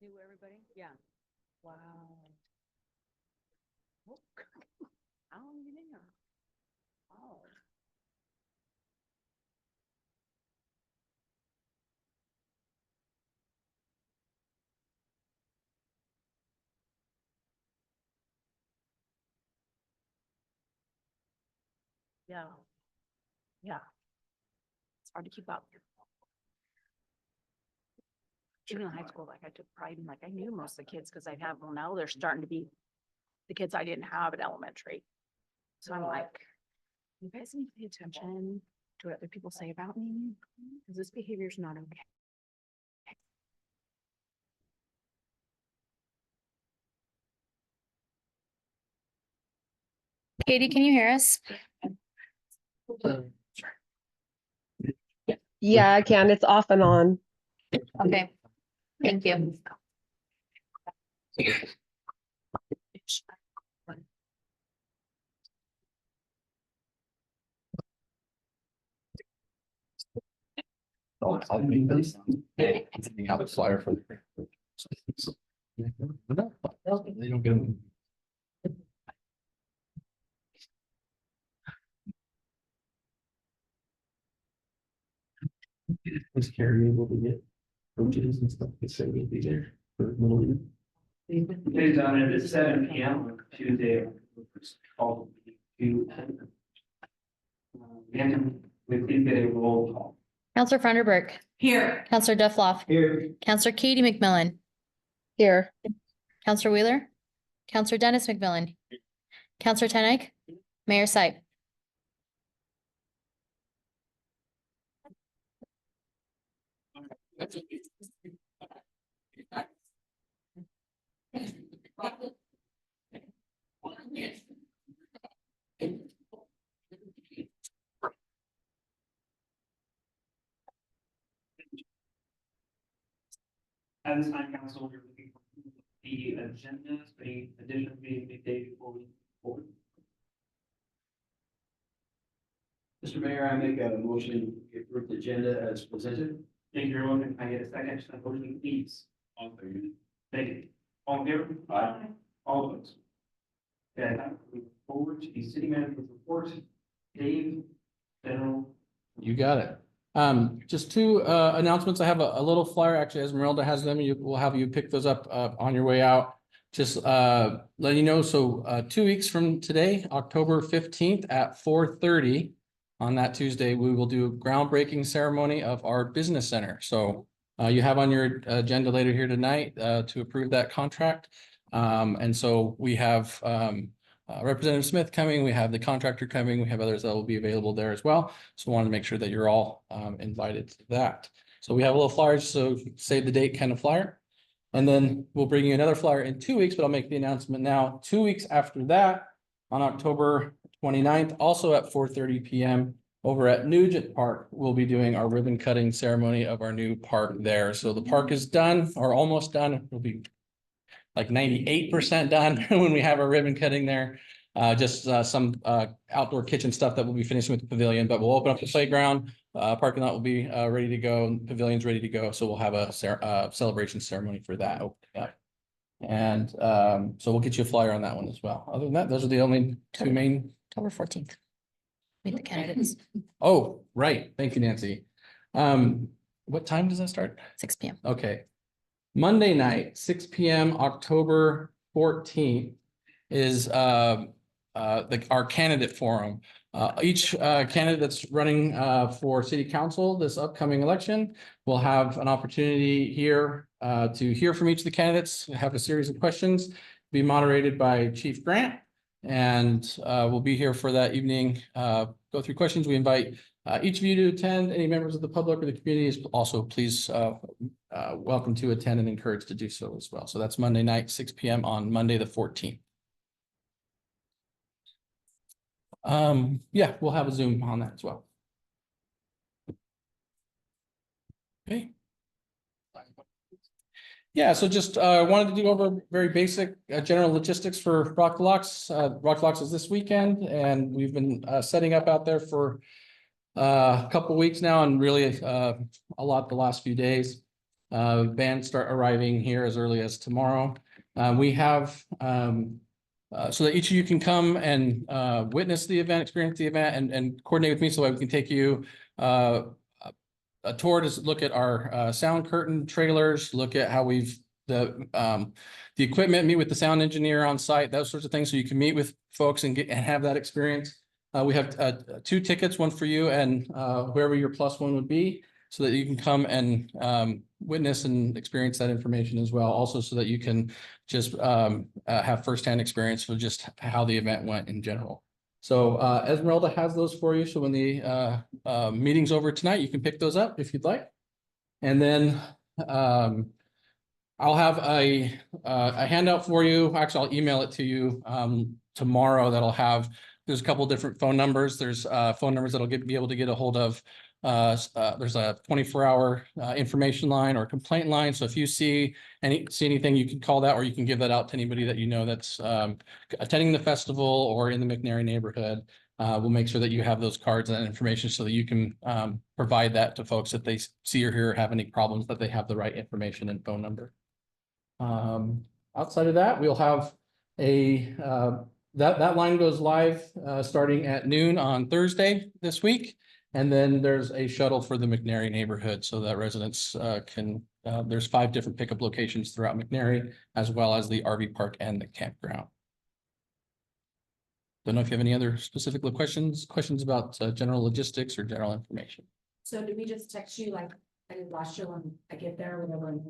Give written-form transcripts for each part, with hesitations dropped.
Knew everybody? Yeah. Wow. Oh, how long you been here? Oh. Yeah. Yeah. It's hard to keep up. Even in high school, like I took pride in, like I knew most of the kids because I'd have, well, now they're starting to be the kids I didn't have at elementary. So I'm like, you guys need to pay attention to what other people say about me because this behavior is not okay. Katie, can you hear us? Yeah, I can. It's off and on. Okay, thank you. You have a flyer for. They don't get them. Was Carrie able to get coaches and stuff to say we'll be there for Little League? It's on it at 7 p.m. on Tuesday. It's called to. And we did get a roll call. Counselor Funderburk. Here. Counselor Duffloff. Here. Counselor Katie McMillan. Here. Counselor Wheeler. Counselor Dennis McMillan. Counselor Tenike. Mayor Sipe. At this time, council, we're looking for the agendas, any additional meeting midday before we move forward. Mr. Mayor, I make a motion to approve the agenda as presented. Thank you, everyone. Can I get a second to the motion, please? Thank you. All in favor? Aye. All opposed? Okay, now we move forward to the city manager's report. Dave, general. You got it. Just two announcements. I have a little flyer. Actually, Esmeralda has them. We'll have you pick those up on your way out. Just letting you know. So 2 weeks from today, October 15th at 4:30 on that Tuesday, we will do a groundbreaking ceremony of our business center. So you have on your agenda later here tonight to approve that contract. And so we have Representative Smith coming, we have the contractor coming, we have others that will be available there as well. So I wanted to make sure that you're all invited to that. So we have a little flyer, so save the date kind of flyer. And then we'll bring you another flyer in 2 weeks, but I'll make the announcement now. 2 weeks after that, on October 29th, also at 4:30 p.m. over at Nugent Park, we'll be doing our ribbon cutting ceremony of our new park there. So the park is done or almost done. It'll be like 98% done when we have our ribbon cutting there. Just some outdoor kitchen stuff that we'll be finishing with the pavilion, but we'll open up the playground. Parking lot will be ready to go, and pavilion's ready to go. So we'll have a celebration ceremony for that opening up. And so we'll get you a flyer on that one as well. Other than that, those are the only two main. October 14th. Meet the candidates, Oh, right. Thank you, Nancy. What time does that start? 6 p.m. Okay. Monday night, 6 p.m., October 14th is our candidate forum. Each candidate that's running for city council this upcoming election will have an opportunity here to hear from each of the candidates, have a series of questions, be moderated by Chief Grant. And we'll be here for that evening, go through questions. We invite each of you to attend. Any members of the public or the community is also please welcome to attend and encouraged to do so as well. So that's Monday night, 6 p.m. on Monday, the 14th. Yeah, we'll have a Zoom on that as well. Okay. Yeah, so just wanted to do over very basic general logistics for Rock the Locks. Rock the Locks is this weekend, and we've been setting up out there for a couple weeks now, and really a lot the last few days. vans start arriving here as early as tomorrow. We have, so that each of you can come and witness the event, experience the event, and coordinate with me so that we can take you a tour to look at our sound curtain trailers, look at how we've the equipment, meet with the sound engineer on site, those sorts of things, so you can meet with folks and have that experience. We have 2 tickets, one for you and whoever your plus one would be, so that you can come and witness and experience that information as well. Also, so that you can just have firsthand experience with just how the event went in general. So Esmeralda has those for you. So when the meeting's over tonight, you can pick those up if you'd like. And then I'll have a handout for you. Actually, I'll email it to you tomorrow. There's a couple different phone numbers. There's phone numbers that'll be able to get a hold of. There's a 24-hour information line or complaint line. So if you see anything, you can call that, or you can give that out to anybody that you know that's attending the festival or in the McNary neighborhood. We'll make sure that you have those cards and information so that you can provide that to folks if they see or hear or have any problems, that they have the right information and phone number. Outside of that, we'll have that line goes live starting at noon on Thursday this week. And then there's a shuttle for the McNary neighborhood so that residents there's 5 different pickup locations throughout McNary, as well as the RV park and the campground. Don't know if you have any other specific questions about general logistics or general information. So do we just text you like I did last year when I get there, or whatever, and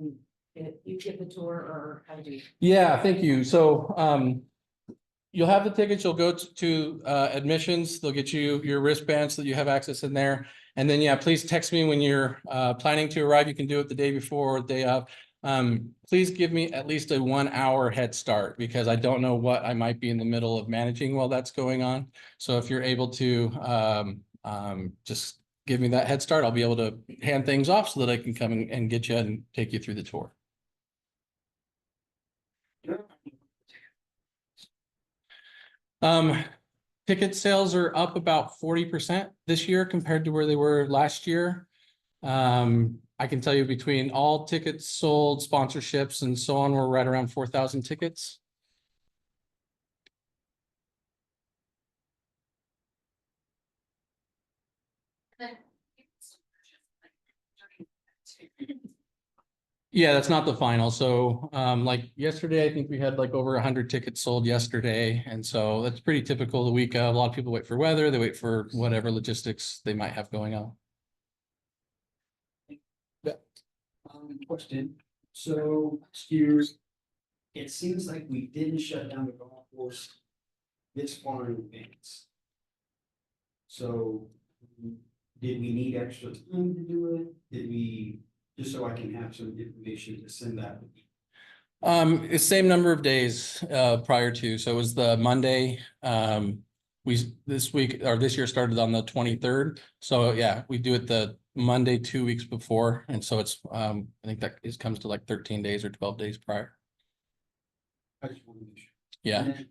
you give the tour, or how do you? Yeah, thank you. So you'll have the tickets, you'll go to admissions, they'll get you your wristbands so that you have access in there. And then, yeah, please text me when you're planning to arrive. You can do it the day before or the day of. Please give me at least a 1-hour head start, because I don't know what I might be in the middle of managing while that's going on. So if you're able to just give me that head start, I'll be able to hand things off so that I can come and get you and take you through the tour. Ticket sales are up about 40% this year compared to where they were last year. I can tell you between all tickets sold, sponsorships, and so on, we're right around 4,000 tickets. Yeah, that's not the final. So like yesterday, I think we had like over 100 tickets sold yesterday. And so that's pretty typical the week of. A lot of people wait for weather, they wait for whatever logistics they might have going on. Question. So last year, it seems like we didn't shut down the golf course this far in advance. So did we need extra time to do it? Did we, just so I can have some information to send that? It's same number of days prior to. So it was the Monday. This week or this year started on the 23rd. So yeah, we do it the Monday 2 weeks before. And so it's I think that it comes to like 13 days or 12 days prior. I just wanted to make sure. Yeah. And then,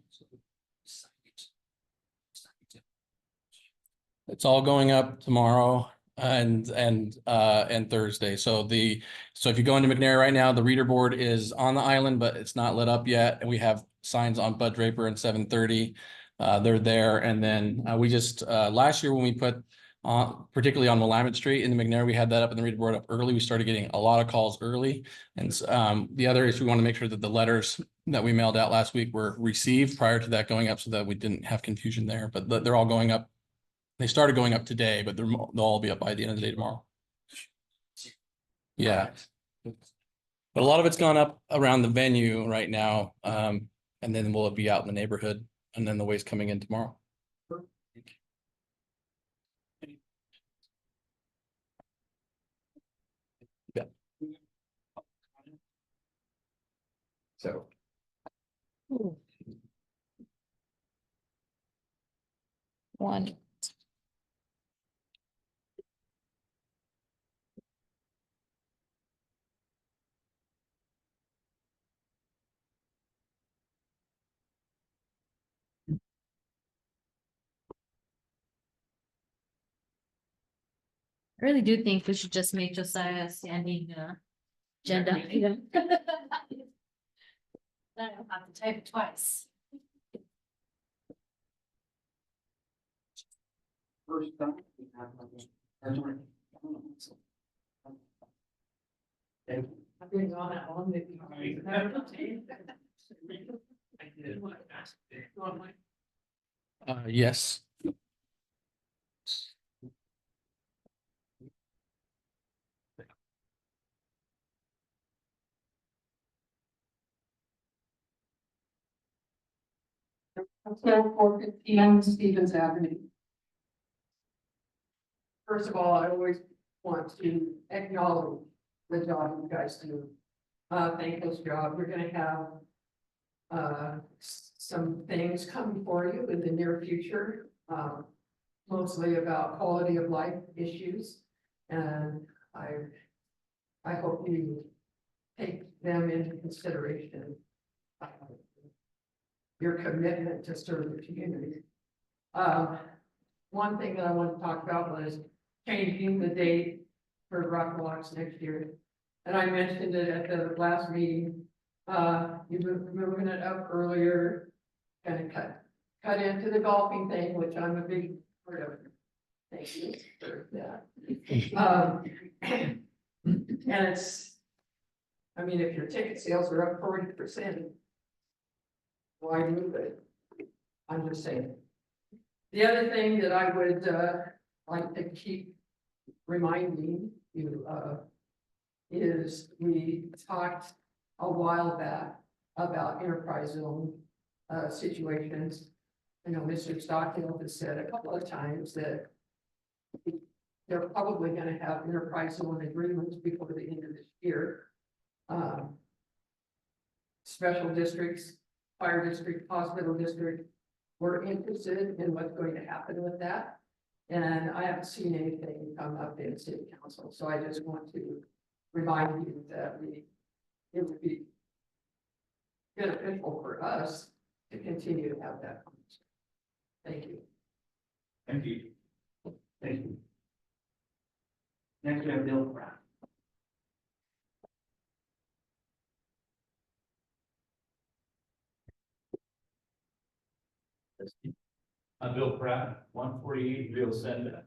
It's all going up tomorrow and Thursday. So if you go into McNary right now, the reader board is on the island, but it's not lit up yet. And we have signs on Bud Draper and 730. They're there. And then we just last year when we put on, particularly on Willamette Street in the McNary, we had that up in the reader board up early. We started getting a lot of calls early. And the other is we want to make sure that the letters that we mailed out last week were received prior to that going up, so that we didn't have confusion there. But they're all going up. They started going up today, but they'll all be up by the end of the day tomorrow. Yeah. But a lot of it's gone up around the venue right now. And then we'll be out in the neighborhood, and then the waste coming in tomorrow. Yeah. So. One. I really do think we should just make Josiah standing Agenda. I don't have to type it twice. First up, we have. Thank you. I've been on that long. Yes. So 415 Stevens Avenue. First of all, I always want to acknowledge the job you guys do. Thankless job. We're gonna have some things coming for you in the near future, mostly about quality of life issues. And I hope you take them into consideration. Your commitment to serve the community. One thing that I want to talk about was changing the date for rock walks next year. And I mentioned it at the last meeting. You were moving it up earlier, kind of cut into the golfing thing, which I'm a big part of. Thank you for that. And it's, I mean, if your ticket sales are up 40%, why move it? I'm just saying. The other thing that I would like to keep reminding you of is we talked a while back about enterprise zone situations. I know Mr. Stockdale has said a couple of times that they're probably going to have enterprise zone agreements before the end of this year. Special districts, fire district, hospital district, we're interested in what's going to happen with that. And I haven't seen anything come up in city council, so I just want to remind you that it would be beneficial for us to continue to have that conversation. Thank you. Thank you. Thank you. Next, we have Bill Pratt. I'm Bill Pratt, 148 Rio Senda.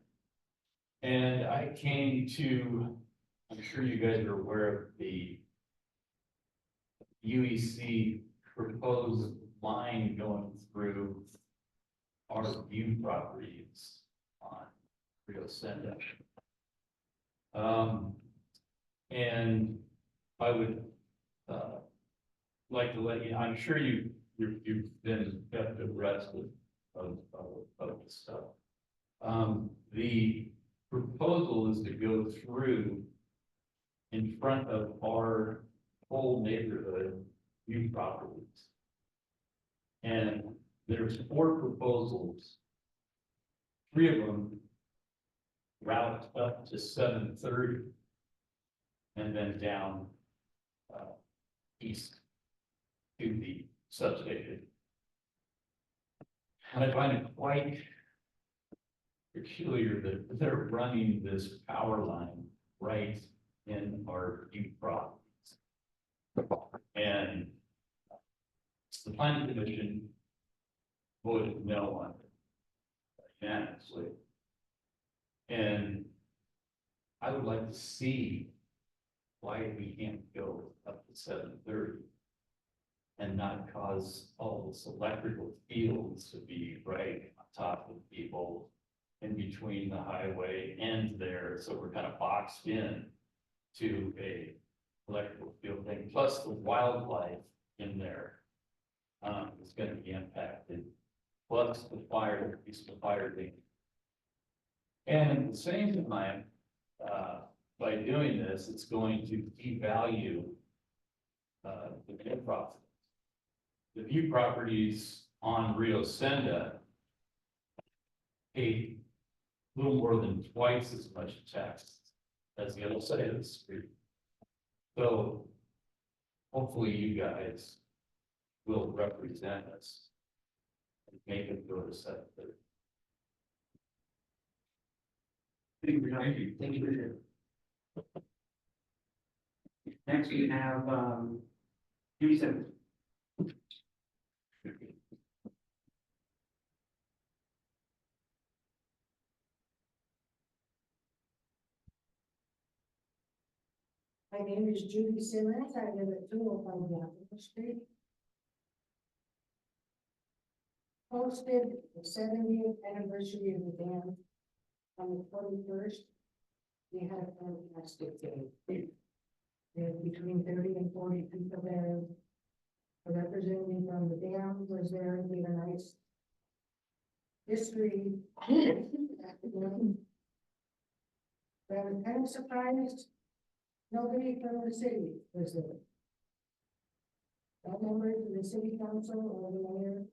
And I came to, I'm sure you guys are aware of the UEC proposed line going through our view properties on Rio Senda. And I would like to let you, I'm sure you've been kept abreast of this stuff. The proposal is to go through in front of our whole neighborhood view properties. And there's 4 proposals. 3 of them route up to 730 and then down east to the substation. And I find it quite peculiar that they're running this power line right in our view properties. And the planning commission voted no on it unanimously. And I would like to see why we can't go up to 730 and not cause all this electrical fields to be right on top of people in between the highway and there. So we're kind of boxed in to a electrical field thing, plus the wildlife in there is going to be impacted, plus the fire, the fire thing. And at the same time, by doing this, it's going to devalue the view properties. The view properties on Rio Senda pay a little more than twice as much tax as the other side of the street. So hopefully you guys will represent us and make it go to 730. Thank you. Thank you. Next, we have, Judy Simmons. My name is Judy Simmons. I live at 205 Yaphank Street. Hosted the 70th anniversary of the dam on the 21st. We had a fantastic day. There were between 30 and 40 people there. A representative from the dam was there and gave a nice history. But I was kind of surprised. Nobody from the city was there. No members of the city council or the mayor.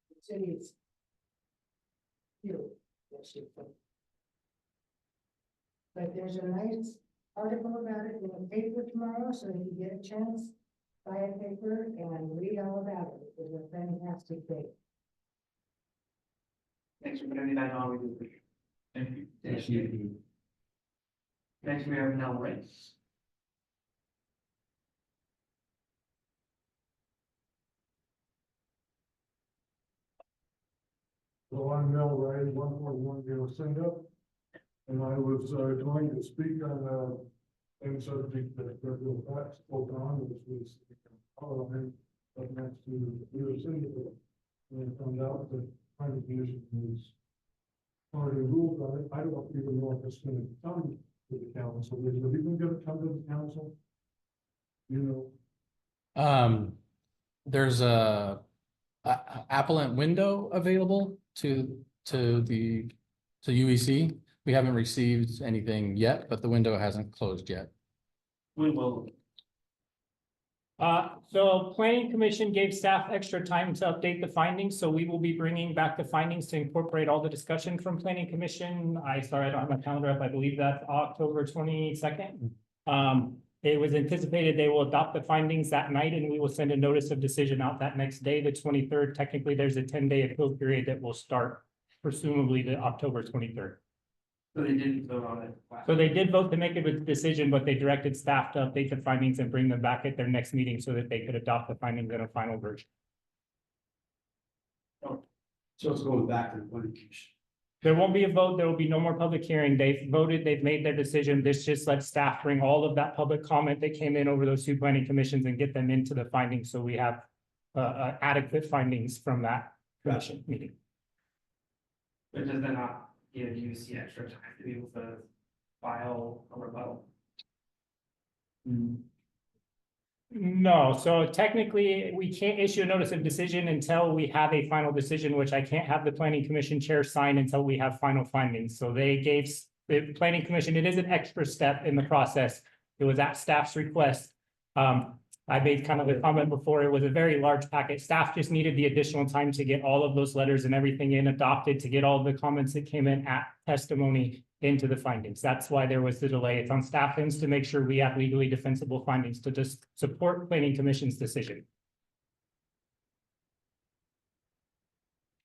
The city is here. But there's a nice article about it in the paper tomorrow, so if you get a chance, buy a paper and read all about it. It was a fantastic day. Thanks for putting that on. We do appreciate it. Thank you. Thank you. Next, we have Nell Rice. So I'm Mel Ray, 141 Cinda, and I was going to speak on a subject that Bill Pat spoke on, which was Parliament, but next to the Cinda. And I found out that planning commission was already ruled on it. I don't even know if it's going to come to the council. Is it even going to come to the council? You know, There's a appellant window available to UEC. We haven't received anything yet, but the window hasn't closed yet. We will. So planning commission gave staff extra time to update the findings, so we will be bringing back the findings to incorporate all the discussion from planning commission. Sorry, I don't have my calendar up. I believe that's October 22nd. It was anticipated they will adopt the findings that night and we will send a notice of decision out that next day, the 23rd. Technically, there's a 10-day appeal period that will start presumably the October 23rd. So they didn't vote on it. So they did vote to make a decision, but they directed staff to update the findings and bring them back at their next meeting so that they could adopt the findings in a final version. So it's going back to the planning commission. There won't be a vote. There will be no more public hearing. They've voted, they've made their decision. This just lets staff bring all of that public comment that came in over those two planning commissions and get them into the findings. So we have adequate findings from that commission meeting. But does that not give UC extra time to be able to file a rebuttal? No, so technically, we can't issue a notice of decision until we have a final decision, which I can't have the planning commission chair sign until we have final findings. So they gave the planning commission, it is an extra step in the process. It was at staff's request. I made kind of a comment before, it was a very large packet. Staff just needed the additional time to get all of those letters and everything in adopted, to get all the comments that came in at testimony into the findings. That's why there was the delay. It's on staff ends to make sure we have legally defensible findings to just support planning commission's decision.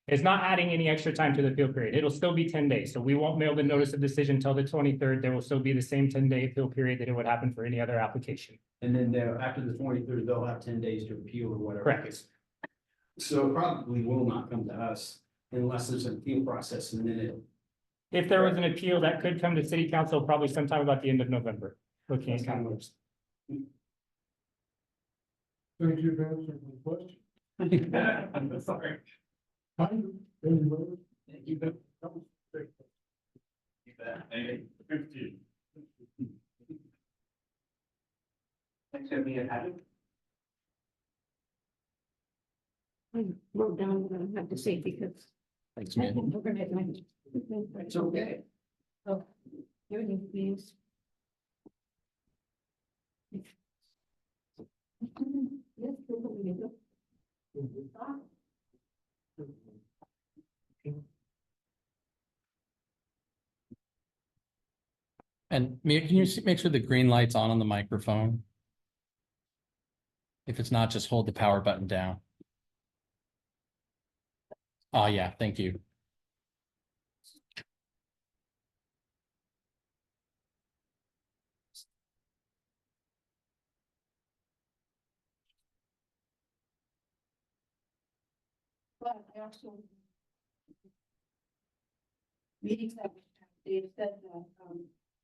It's not adding any extra time to the appeal period. It'll still be 10 days. So we won't mail the notice of decision until the 23rd. There will still be the same 10-day appeal period that it would happen for any other application. And then after the 23rd, they'll have 10 days to appeal or whatever. Correct. So it probably will not come to us unless there's an appeal process and then it. If there was an appeal that could come to city council, probably sometime about the end of November. Looking at kind of thank you for answering my question. I'm sorry. Kind of, anyway. You bet. You bet. Thank you. Next, we have Mia Hadid. I wrote down what I had to say because. Thanks, man. It's okay. Oh, everything, please. Yes, And Mia, can you make sure the green light's on the microphone? If it's not, just hold the power button down. Oh, yeah, thank you. But I also. Meetings that we had, they said that,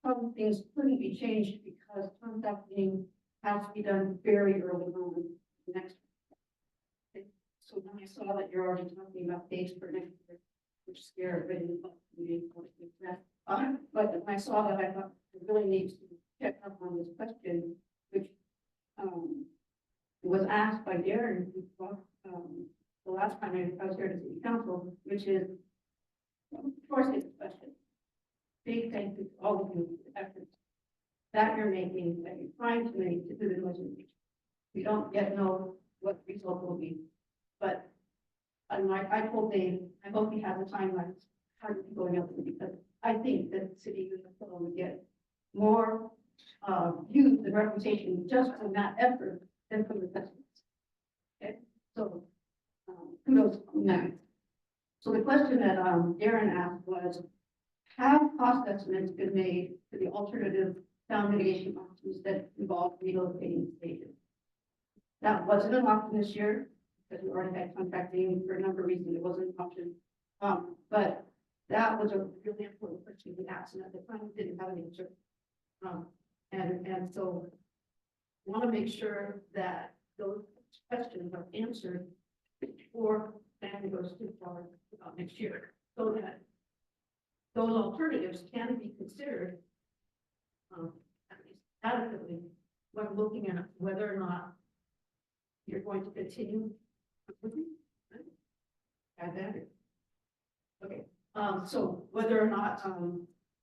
some things couldn't be changed because contracting has to be done very early on next. So when I saw that you're already talking about dates for next year, which scared everybody. But when I saw that, I thought I really need to check up on this question, which, was asked by Darren, the last time I was here to city council, which is, of course, it's a question. Big thank you to all of you for the efforts that you're making, that you're trying to make to do the motion. We don't yet know what the result will be, but I told Dave, I hope he has a timeline how to be going up because I think that the city of Umatilla would get more views and reputation just from that effort than from the customers. Okay, so kudos on that. So the question that Darren asked was, have cost estimates been made for the alternative sound mitigation options that involve relocating stages? That wasn't an option this year because we already had contracting for a number of reasons. It wasn't an option. But that was a really important question we asked, and at the time we didn't have an answer. And so I want to make sure that those questions are answered before planning goes too far next year, so that those alternatives can be considered at least adequately when looking at whether or not you're going to continue. Add that. Okay, so whether or not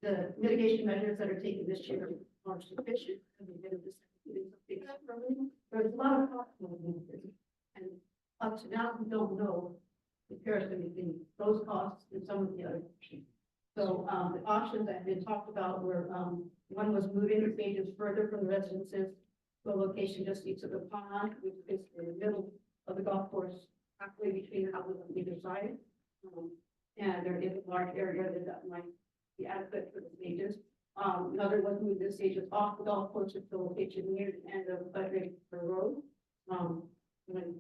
the mitigation measures that are taken this year are sufficient. There's a lot of cost involved, and up to now we don't know the comparison between those costs and some of the other options. So the options that have been talked about were one was moving the stages further from the residences to a location just east of the pond, which is in the middle of the golf course, halfway between the houses on either side. And there is a large area that might be adequate for the stages. Another was move the stages off the golf course to the location near the end of Frederick Road. When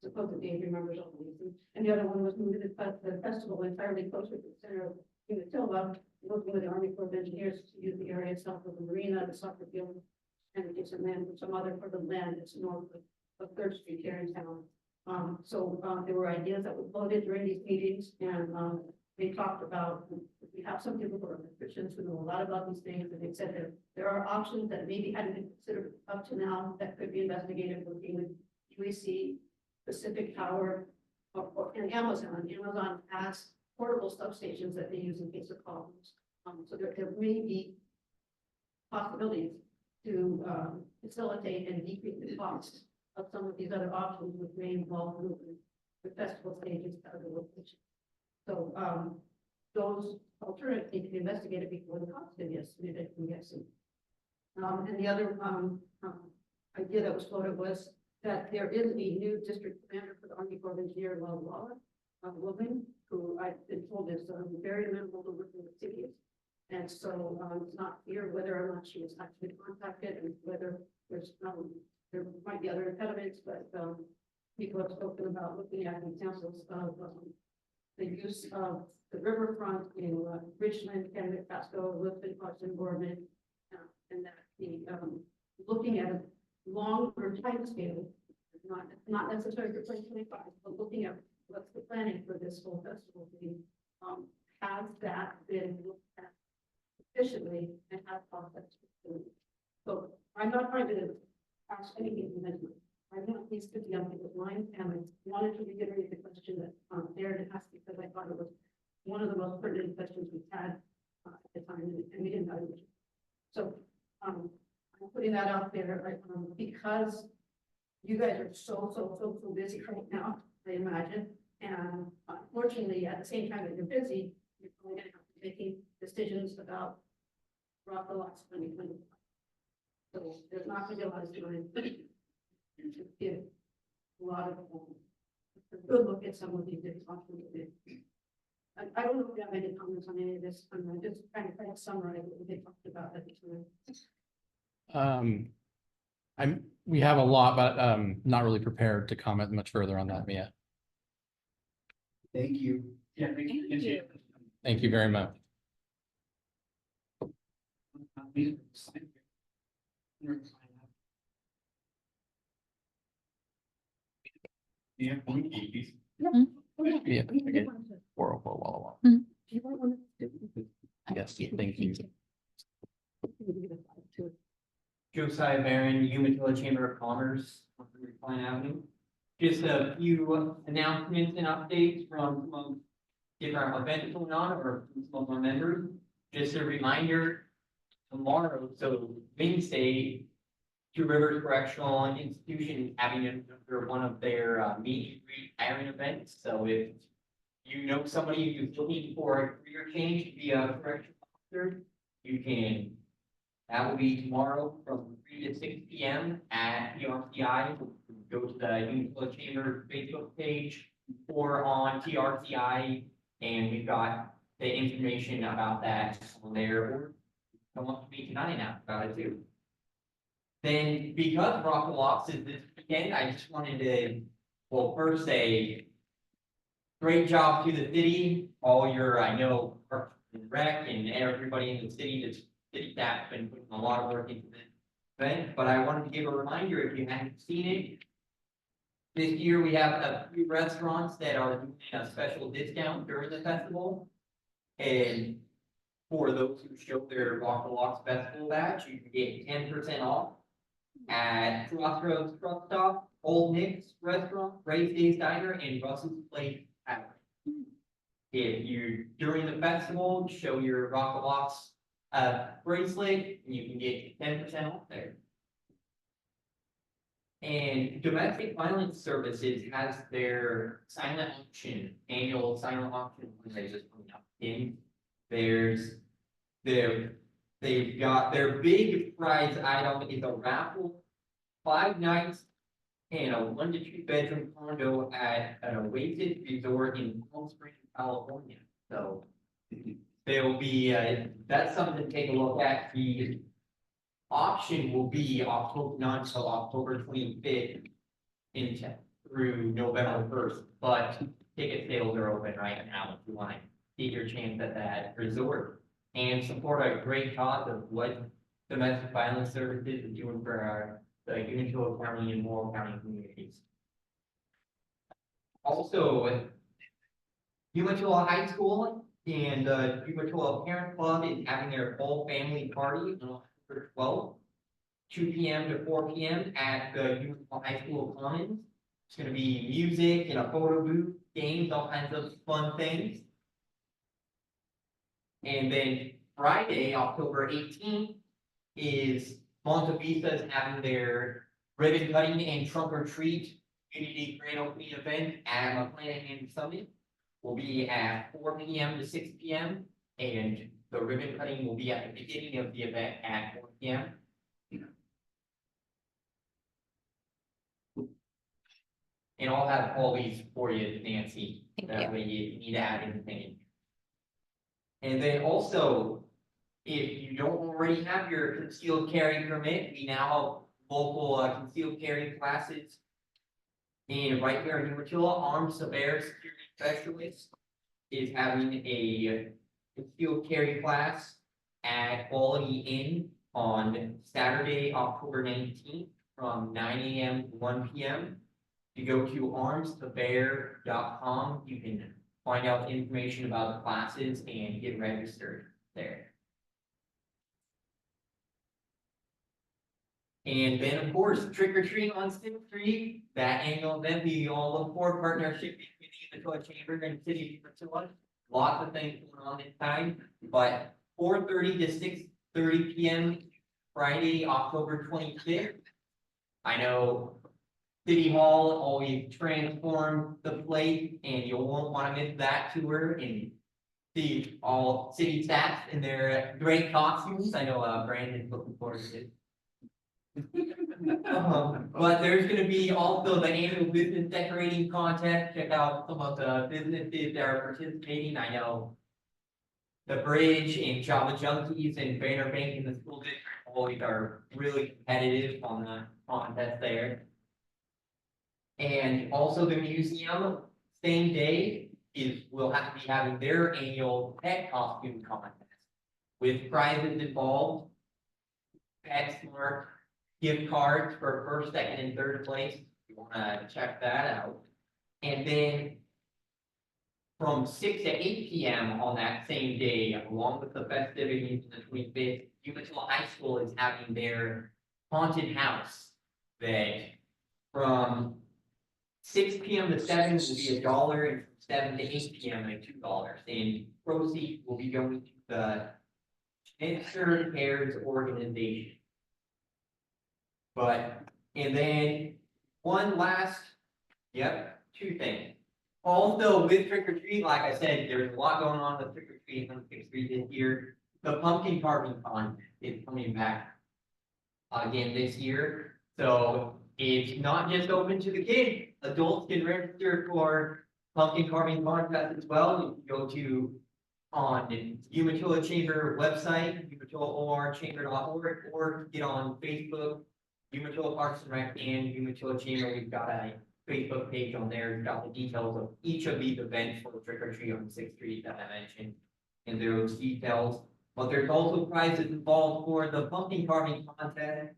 supposedly Dave remembers all these things. And the other one was moving the festival entirely closer to the center of Umatilla, working with the Army Corps of Engineers to use the area south of the marina, the soccer field, and get some land, some other part of the land that's north of Third Street here in town. So there were ideas that were floated during these meetings, and they talked about, we have some people who are Christians who know a lot about these things, and they said that there are options that maybe hadn't been considered up to now that could be investigated, working with UAC, Pacific Power, and Amazon. Amazon has portable substations that they use in case of problems. So there may be possibilities to facilitate and decrease the cost of some of these other options, which may involve moving the festival stages to other locations. So those alternatives need to be investigated before the cost can be estimated, I'm guessing. And the other idea that was floated was that there is a new district commander for the Army Corps of Engineers, woman, who I've been told is very amenable to working with cities. And so it's not clear whether or not she was actually contacted and whether there's there might be other impediments, but people have spoken about looking at examples of the use of the riverfront in Richland, Canada, Pasco, Lisbon, Carson, Gorman, and that the looking at a longer time scale, not necessarily for 2025, but looking at what's the planning for this whole festival to be, has that been looked at efficiently and has processed. So I'm not trying to ask anything from this. I want these to be on people's minds, and I wanted to reiterate the question that Darren asked because I thought it was one of the most pertinent questions we've had at the time, and we didn't have it. So I'm putting that out there because you guys are so busy right now, I imagine, and unfortunately, at the same time that you're busy, you're going to have to be making decisions about throughout the last 2020. So there's not going to be a lot of time and to get a lot of, a good look at some of these responsibilities. I don't know if you have any comments on any of this, I'm just kind of summarize what they talked about at the time. We have a lot, but not really prepared to comment much further on that yet. Thank you. Yeah, thank you. Thank you very much. Yeah, we keep these. Yeah. Or Walla Do you want one? Yes, thank you. Josiah Barron, Umatilla Chamber of Commerce, on Pine Avenue. Just a few announcements and updates from some of different events going on or from some of our members. Just a reminder, tomorrow, so Wednesday, Two Rivers Correctional Institution is having one of their meet and greet hiring events. So if you know somebody who's looking for a career change to be a correctional officer, you can. That will be tomorrow from 3 to 6 p.m. at TRCI. Go to the Umatilla Chamber Facebook page or on TRCI, and we've got the information about that on there. Or come up to me tonight and ask about it too. Then, because Rock the Locks is this weekend, I just wanted to, well, first say, great job to the city, all your, I know, rec and everybody in the city, the city staff's been putting a lot of work into this event, but I wanted to give a reminder, if you haven't seen it, this year we have a few restaurants that are doing a special discount during the festival. And for those who show their Rock the Locks Festival badge, you can get 10% off at Crossroads Truck Stop, Old Nick's Restaurant, Ray's Days Diner, and Russell's Plate Tavern. If you, during the festival, show your Rock the Locks bracelet, and you can get 10% off there. And Domestic Violence Services has their silent auction, annual silent auction, they just coming up in. They've got their big prize item is a raffle, 5 nights and a 1 to 2 bedroom condo at an Oasis Resort in Palm Springs, California. So there'll be, that's something to take a look at. The auction will be October 9th till October 25th through November 1st, but ticket sales are open right now if you want to get your chance at that resort and support a great cause of what Domestic Violence Services is doing for the Umatilla County and Morrill County communities. Also, Umatilla High School and Umatilla Parent Club is having their fall family party on October 12th, 2 p.m. to 4 p.m. at the Umatilla High School Commons. It's going to be music and a photo booth, games, all kinds of fun things. And then Friday, October 18th, is Monte Vista's having their ribbon cutting and trunk or treat community grand opening event at McClanahan Summit. Will be at 4 p.m. to 6 p.m. and the ribbon cutting will be at the beginning of the event at 4 p.m. And I'll have all these for you, Nancy. Thank That you. way you need to add anything. And then also, if you don't already have your concealed carry permit, we now have local concealed carry classes. And right here in Umatilla, Armed Surveyor Security Specialist is having a concealed carry class at Quality Inn on Saturday, October 19th from 9 a.m. to 1 p.m. If you go to armedsurveyor.com, you can find out information about the classes and get registered there. And then, of course, Trick or Treat on 6th Street, that annual event we all look for, partnership between the Umatilla Chamber and City of Umatilla. Lots of things going on this time, but 4:30 to 6:30 p.m. Friday, October 25th. I know City Hall always transformed the plate, and you won't want to miss that tour and see all city staff in their great costumes. I know Brandon's looking forward to it. But there's gonna be also the annual business decorating contest. Check out some of the businesses that are participating. I know the Bridge and Java Junkies and Banner Bank in the school district always are really competitive on the contest there. And also the museum, same day, will have to be having their annual pet costume contest with prizes involved. PetSmart gift cards for first, second, and third place. If you wanna check that out. And then from 6 to 8 PM on that same day, along with the festivities on the 25th, Umatilla High School is having their haunted house that from 6 PM to 7 will be $1, and from 7 to 8 PM at $2. And proceeds will be going to the Cancer Cares Organization. But, and then one last, two things. Also with trick or treat, like I said, there's a lot going on with trick or treat on 6th Street this year. The pumpkin carving contest is coming back again this year. So it's not just open to the kids. Adults can register for pumpkin carving contest as well. You can go to on the Umatilla Chamber website, umatillorchamber.org, or get on Facebook, Umatilla Parks and Rec and Umatilla Chamber. We've got a Facebook page on there. We've got the details of each of these events for trick or treat on 6th Street that I mentioned, and those details. But there's also prizes involved for the pumpkin carving contest.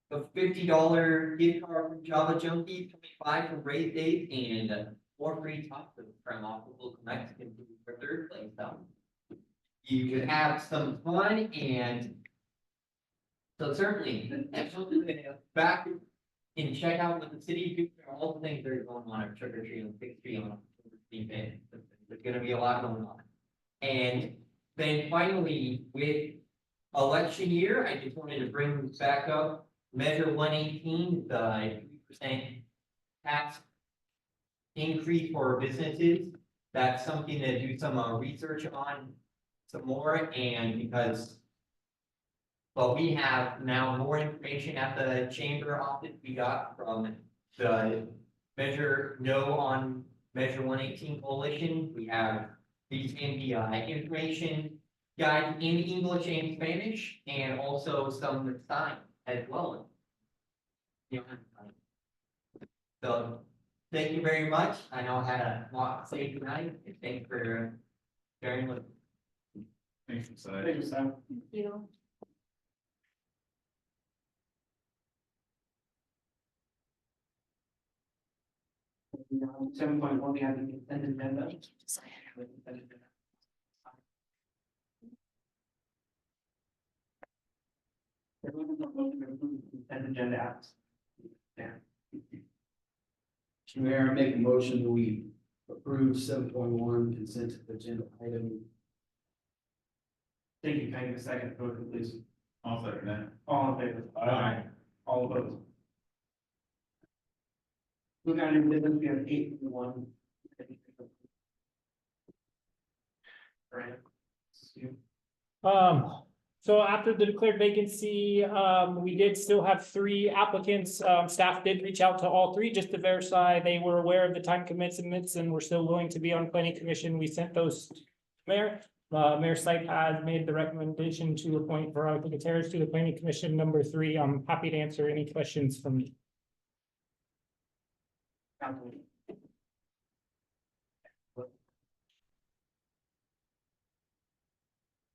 The $50 gift card from Java Junkies, 25 from Raised Days, and 4 free tacos from Local Mexican food for third place. You could have some fun, and so certainly back and check out what the city do, all the things that are going on at trick or treat on 6th Street on October 15th. There's gonna be a lot going on. And then finally, with election year, I just wanted to bring back up Measure 118, the 3% tax increase for businesses. That's something to do some research on some more, and because but we have now more information at the chamber office we got from the Measure 118 coalition. We have these in the information guide in English and Spanish, and also some sign as well. So thank you very much. I know I had a lot to say tonight, and thanks for sharing with me. Thanks, Josiah. Thank you, Sam. You. 7.1, we have the consent agenda. Consent agenda apps. Yeah. Mr. Mayor, I make a motion that we approve 7.1 consent agenda item. Thank you. Can I get a second? Vote, please. I'll second that. All in favor? Aye. All opposed? Moving on to business, we have 8.1. Right. So after the declared vacancy, we did still have 3 applicants. Staff did reach out to all 3 just to verify they were aware of the time commitments and were still willing to be on planning commission. We sent those to Mayor. Mayor Site has made the recommendation to appoint Veronica Gutierrez to the planning commission number 3. I'm happy to answer any questions from you.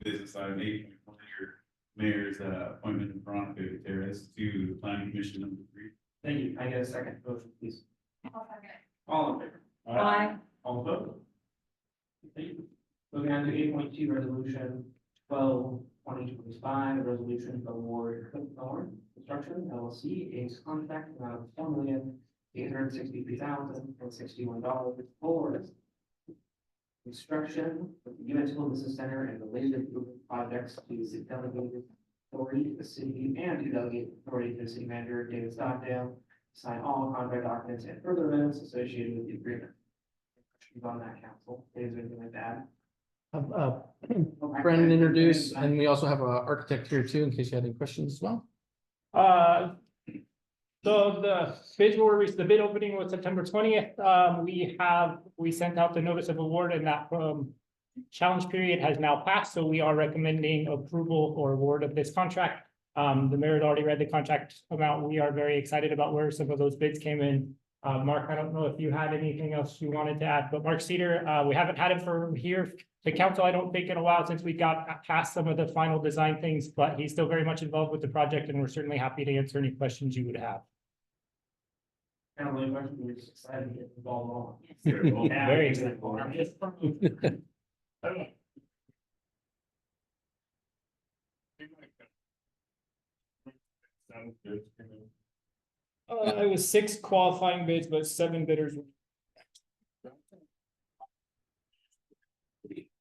Business item 8.1, your mayor's appointment of Veronica Gutierrez to the planning commission number 3. Thank you. Can I get a second? Vote, please. All in favor? Aye. All opposed? Thank you. Moving on to 8.2, resolution 12/2025, resolution to award Cliff Thorn Construction LLC a contract amount of $4,863,061 for construction of the Umatilla Business Center and related improvement projects to the delegated authority to the city and to delegate authority to the city manager, David Stockdale, sign all contract documents and further amendments associated with the agreement. Questions on that, council? Is there anything like that? Brandon introduced, and we also have an architect here too, in case you had any questions as well. So the bids were, the bid opening was September 20th. We sent out the notice of award and that challenge period has now passed, so we are recommending approval or award of this contract. The mayor had already read the contract amount. We are very excited about where some of those bids came in. Mark, I don't know if you had anything else you wanted to add, but Mark Cedar, we haven't had him for here to council, I don't think in a while since we got past some of the final design things, but he's still very much involved with the project and we're certainly happy to answer any questions you would have. Family question, we're just excited to get the ball Yes. rolling. Very excited. It was 6 qualifying bids, but 7 bidders.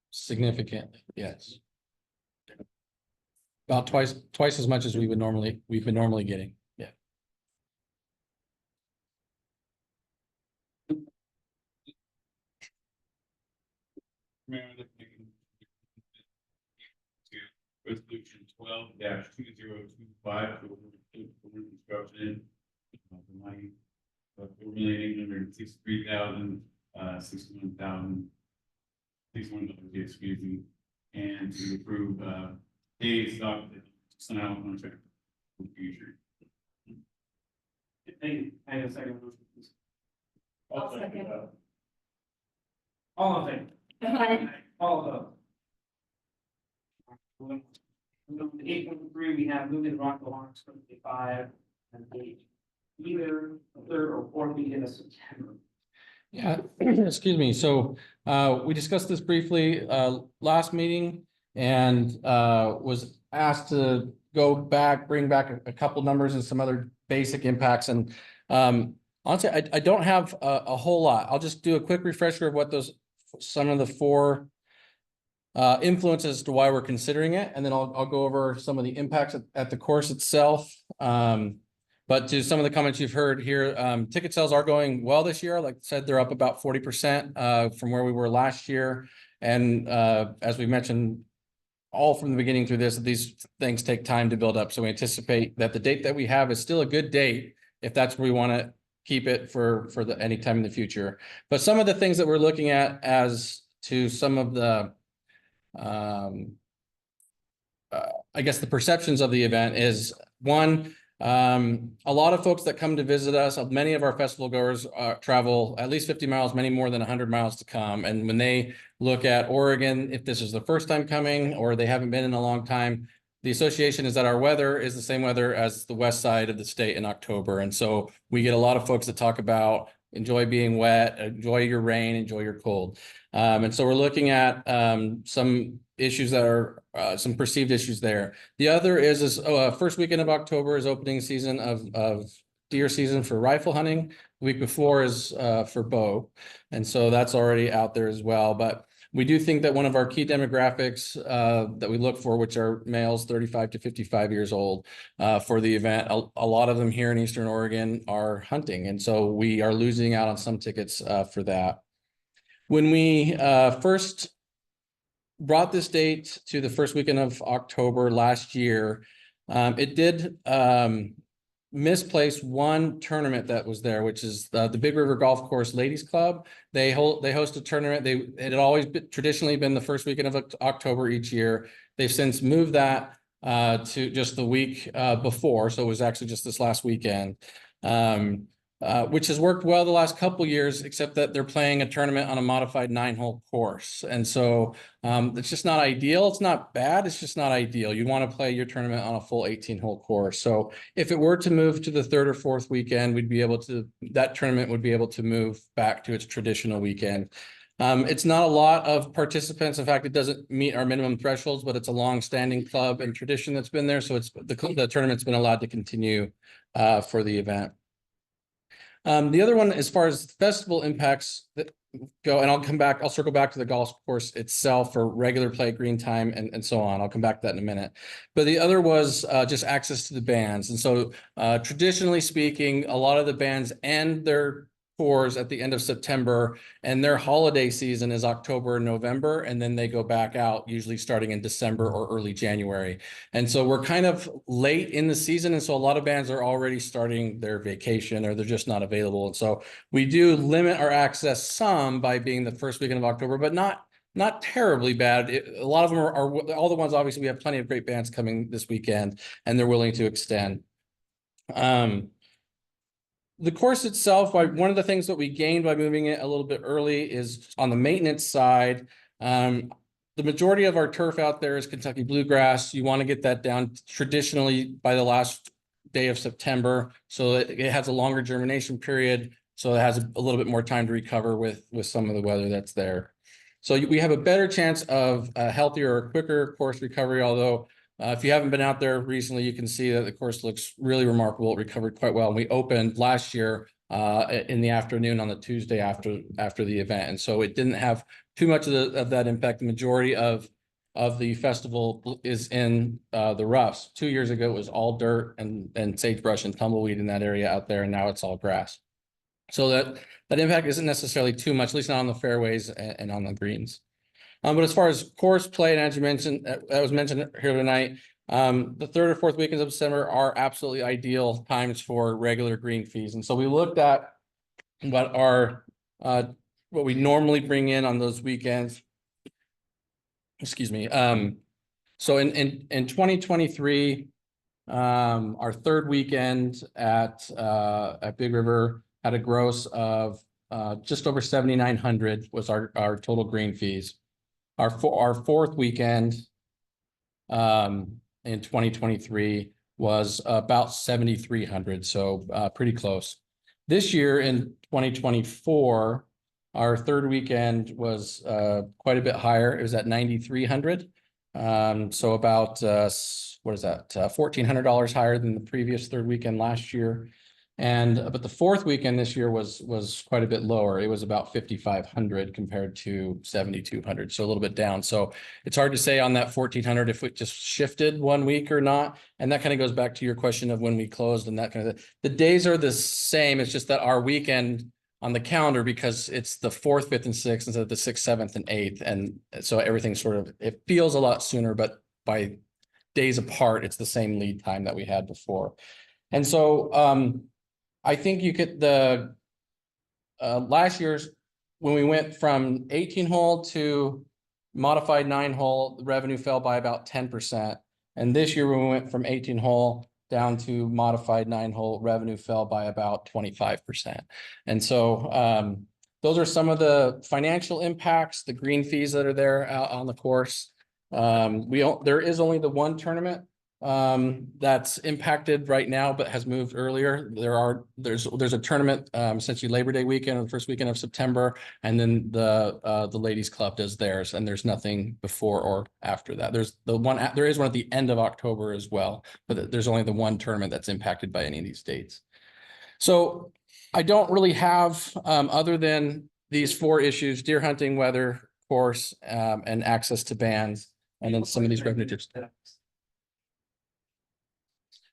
Significant, yes. About twice as much as we've been normally getting, yeah. Resolution 12-2025 for construction. The money, $4,863,061, excuse me, and to approve Dave's stock sent out contract for the future. Thank you. Hang on a second. Motion, please. I'll second. All in favor? All opposed? Moving to 8.3, we have moving Rockville Hawks from 5 and 8. Either the third or fourth weekend of September. Yeah, excuse me. So we discussed this briefly last meeting and was asked to bring back a couple numbers and some other basic impacts. And honestly, I don't have a whole lot. I'll just do a quick refresher of what some of the 4 influences to why we're considering it, and then I'll go over some of the impacts at the course itself. But to some of the comments you've heard here, ticket sales are going well this year. Like I said, they're up about 40% from where we were last year. And as we mentioned all from the beginning through this, these things take time to build up. So we anticipate that the date that we have is still a good date if that's where we want to keep it for any time in the future. But some of the things that we're looking at as to some of the I guess the perceptions of the event is one, a lot of folks that come to visit us, many of our festival goers travel at least 50 miles, many more than 100 miles to come. And when they look at Oregon, if this is the first time coming or they haven't been in a long time, the association is that our weather is the same weather as the west side of the state in October. And so we get a lot of folks that talk about enjoy being wet, enjoy your rain, enjoy your cold. And so we're looking at some issues that are some perceived issues there. The other is first weekend of October is opening season of deer season for rifle hunting. The week before is for bow. And so that's already out there as well. But we do think that one of our key demographics that we look for, which are males 35 to 55 years old for the event, a lot of them here in Eastern Oregon are hunting. And so we are losing out on some tickets for that. When we first brought this date to the first weekend of October last year, it did misplace one tournament that was there, which is the Big River Golf Course Ladies Club. They host a tournament. It had always traditionally been the first weekend of October each year. They've since moved that to just the week before, so it was actually just this last weekend. Which has worked well the last couple of years, except that they're playing a tournament on a modified 9-hole course. And so it's just not ideal. It's not bad. It's just not ideal. You want to play your tournament on a full 18-hole course. So if it were to move to the third or fourth weekend, that tournament would be able to move back to its traditional weekend. It's not a lot of participants. In fact, it doesn't meet our minimum thresholds, but it's a long-standing club and tradition that's been there. So the tournament's been allowed to continue for the event. The other one, as far as festival impacts that go, and I'll circle back to the golf course itself for regular play, green time, and so on. I'll come back to that in a minute. But the other was just access to the bands. And so traditionally speaking, a lot of the bands end their tours at the end of September, and their holiday season is October and November, and then they go back out usually starting in December or early January. And so we're kind of late in the season, and so a lot of bands are already starting their vacation or they're just not available. And so we do limit our access some by being the first weekend of October, but not terribly bad. A lot of them are all the ones, obviously, we have plenty of great bands coming this weekend, and they're willing to extend. The course itself, one of the things that we gained by moving it a little bit early is on the maintenance side. The majority of our turf out there is Kentucky bluegrass. You want to get that down traditionally by the last day of September, so that it has a longer germination period, so it has a little bit more time to recover with some of the weather that's there. So we have a better chance of a healthier or quicker course recovery, although if you haven't been out there recently, you can see that the course looks really remarkable. It recovered quite well. And we opened last year in the afternoon on the Tuesday after the event. And so it didn't have too much of that impact. The majority of the festival is in the roughs. 2 years ago, it was all dirt and sagebrush and tumbleweed in that area out there. And now it's all grass. So that impact isn't necessarily too much, at least not on the fairways and on the greens. But as far as course play, and as you mentioned, that was mentioned here tonight, the third or fourth weekends of December are absolutely ideal times for regular green fees. And so we looked at what we normally bring in on those weekends. Excuse me. So in 2023, our third weekend at Big River had a gross of just over 7,900 was our total green fees. Our fourth weekend in 2023 was about 7,300, so pretty close. This year in 2024, our third weekend was quite a bit higher. It was at 9,300, so about what is that? $1,400 higher than the previous third weekend last year. But the fourth weekend this year was quite a bit lower. It was about 5,500 compared to 7,200, so a little bit down. So it's hard to say on that 1,400 if it just shifted one week or not. And that kind of goes back to your question of when we closed and that kind of thing. The days are the same. It's just that our weekend on the calendar, because it's the 4th, 5th, and 6th instead of the 6th, 7th, and 8th, and so everything it feels a lot sooner, but by days apart, it's the same lead time that we had before. And so I think you could last year's when we went from 18-hole to modified 9-hole, the revenue fell by about 10%. And this year when we went from 18-hole down to modified 9-hole, revenue fell by about 25%. And so those are some of the financial impacts, the green fees that are there out on the course. There is only the one tournament that's impacted right now, but has moved earlier. There's a tournament essentially Labor Day weekend, or the first weekend of September, and then the ladies club does theirs, and there's nothing before or after that. There is one at the end of October as well, but there's only the one tournament that's impacted by any of these dates. So I don't really have other than these 4 issues: deer hunting, weather, course, and access to bands, and then some of these revenue tips.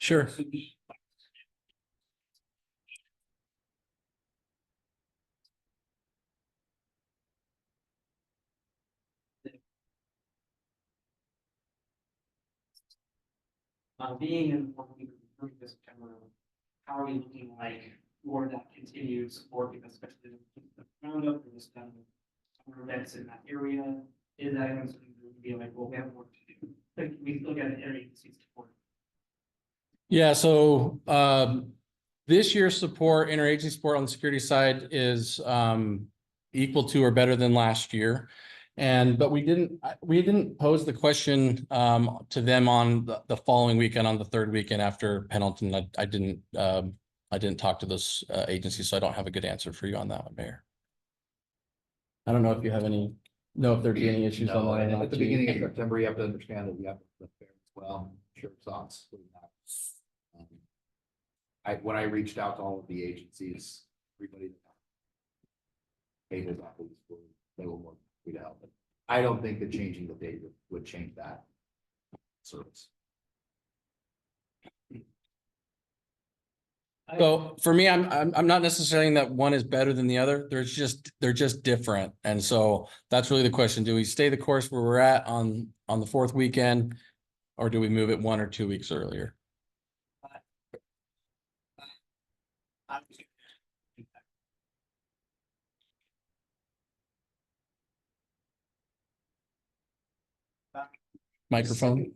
Sure. Being in this September, how are you looking like for that continued support, because especially the roundup and this kind of summer events in that area, is that going to be like, well, we have work to do? Like, we still got an area to support. Yeah, so this year's support, interagency support on the security side is equal to or better than last year. But we didn't pose the question to them on the following weekend, on the third weekend after Pendleton. I didn't talk to those agencies, so I don't have a good answer for you on that one, Mayor. I don't know if you have if there'd be any issues on that. At the beginning of September, you have to understand that you have to fair as well. Sure, thoughts. When I reached out to all of the agencies, everybody hated that, they were more happy to help. But I don't think that changing the date would change that service. So for me, I'm not necessarily saying that one is better than the other. They're just different. And so that's really the question. Do we stay the course where we're at on the fourth weekend? Or do we move it 1 or 2 weeks earlier? Microphone?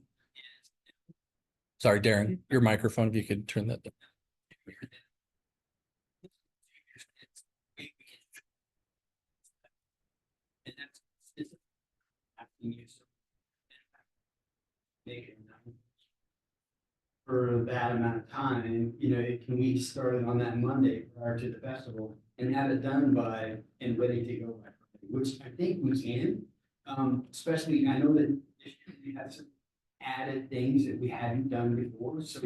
Sorry, Darren, your microphone, if you could turn that. For that amount of time, you know, can we start it on that Monday prior to the festival and have it done by and ready to go by Friday, which I think we can. Especially, I know that we have some added things that we hadn't done before, so.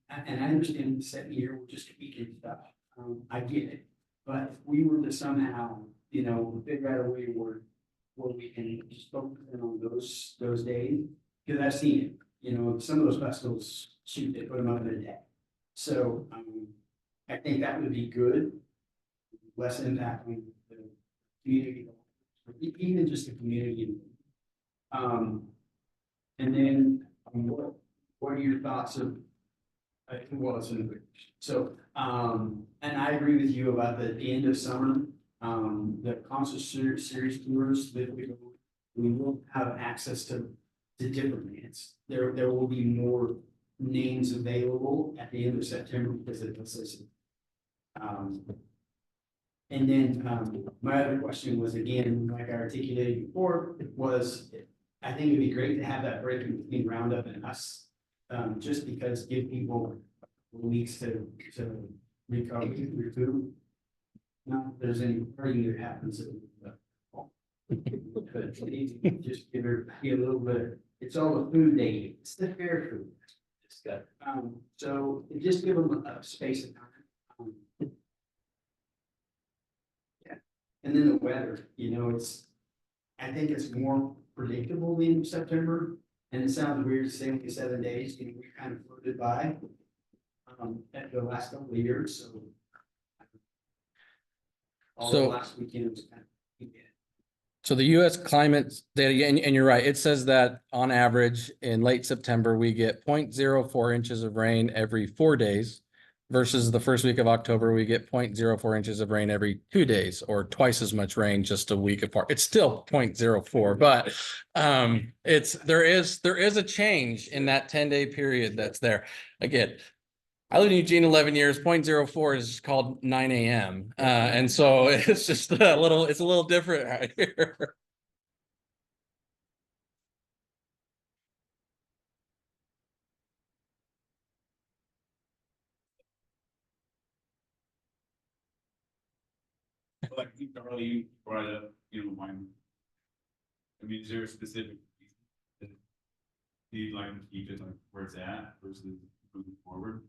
And I understand the second year, we're just tweaking stuff, I get it. But if we were to somehow, you know, figure out a way where we can just focus in on those days, because I've seen it. You know, some of those festivals, shoot, they put them up in a day. So, I think that would be good. Less impact on the community, even just the community. And then, what are your thoughts of? Well, it's in the, so, and I agree with you about the end of summer, the concert series tours that we will have access to different bands. There will be more names available at the end of September because it does. And then, my other question was, again, like I articulated before, was, I think it'd be great to have that break in between Roundup and us. Just because give people weeks to recover their food. Not that there's any party that happens. Just give everybody a little bit, it's all the food they eat, it's the fair food. It's got, so just give them a space of time. Yeah, and then the weather, you know, I think it's more predictable in September. And it sounds weird to say only 7 days, you know, we kind of floated by at the last couple of years, so. So- Last weekend was kind of. So the US climate data, and you're right, it says that on average in late September, we get 0.04 inches of rain every 4 days. Versus the first week of October, we get 0.04 inches of rain every 2 days, or twice as much rain just a week apart. It's still 0.04, but there is a change in that 10-day period that's there. Again, I lived in Eugene 11 years, 0.04 is called 9 a.m. And so it's just it's a little different right here. Like, I think Carly, you brought up, you know, mine. I mean, is there a specific reason that you'd like to keep it like where it's at versus moving forward?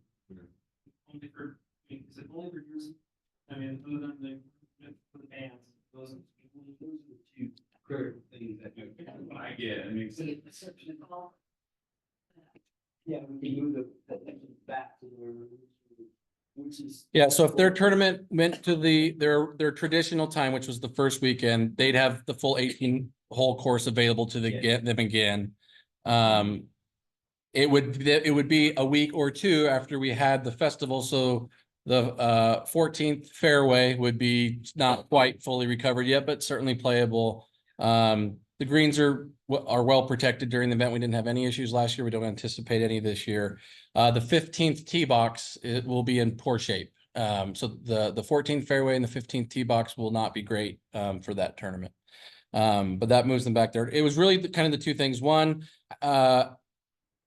Only for, is it only for yours? I mean, other than for the bands, those are the two critical things that. I get, I mean, Yeah, we can move the back to where. Which is. Yeah, so if their tournament went to their traditional time, which was the first weekend, they'd have the full 18-hole course available to them again. It would be a week or two after we had the festival, so the 14th fairway would be not quite fully recovered yet, but certainly playable. The greens are well protected during the event. We didn't have any issues last year. We don't anticipate any this year. The 15th tee box, it will be in poor shape. So the 14th fairway and the 15th tee box will not be great for that tournament. But that moves them back there. It was really kind of the two things. One,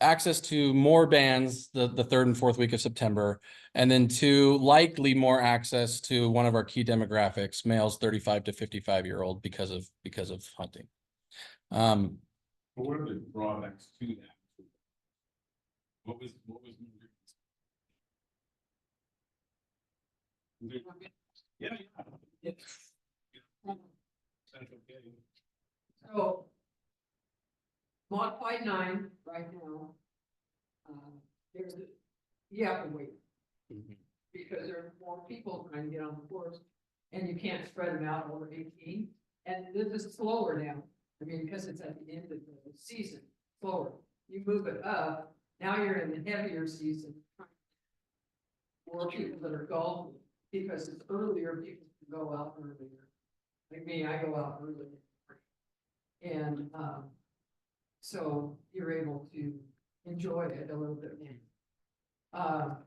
access to more bands the third and fourth week of September, and then two, likely more access to one of our key demographics, males 35 to 55-year-old because of hunting. but what are the drawbacks to that? What was? Yeah. So. Modified 9 right now. There's, you have to wait. because there are more people trying to get on the course, and you can't spread them out over 18. And this is slower now, I mean, because it's at the end of the season, slower. You move it up, now you're in the heavier season. More people that are golfing, because it's earlier, people can go out earlier. Like me, I go out early. And, so you're able to enjoy it a little bit more.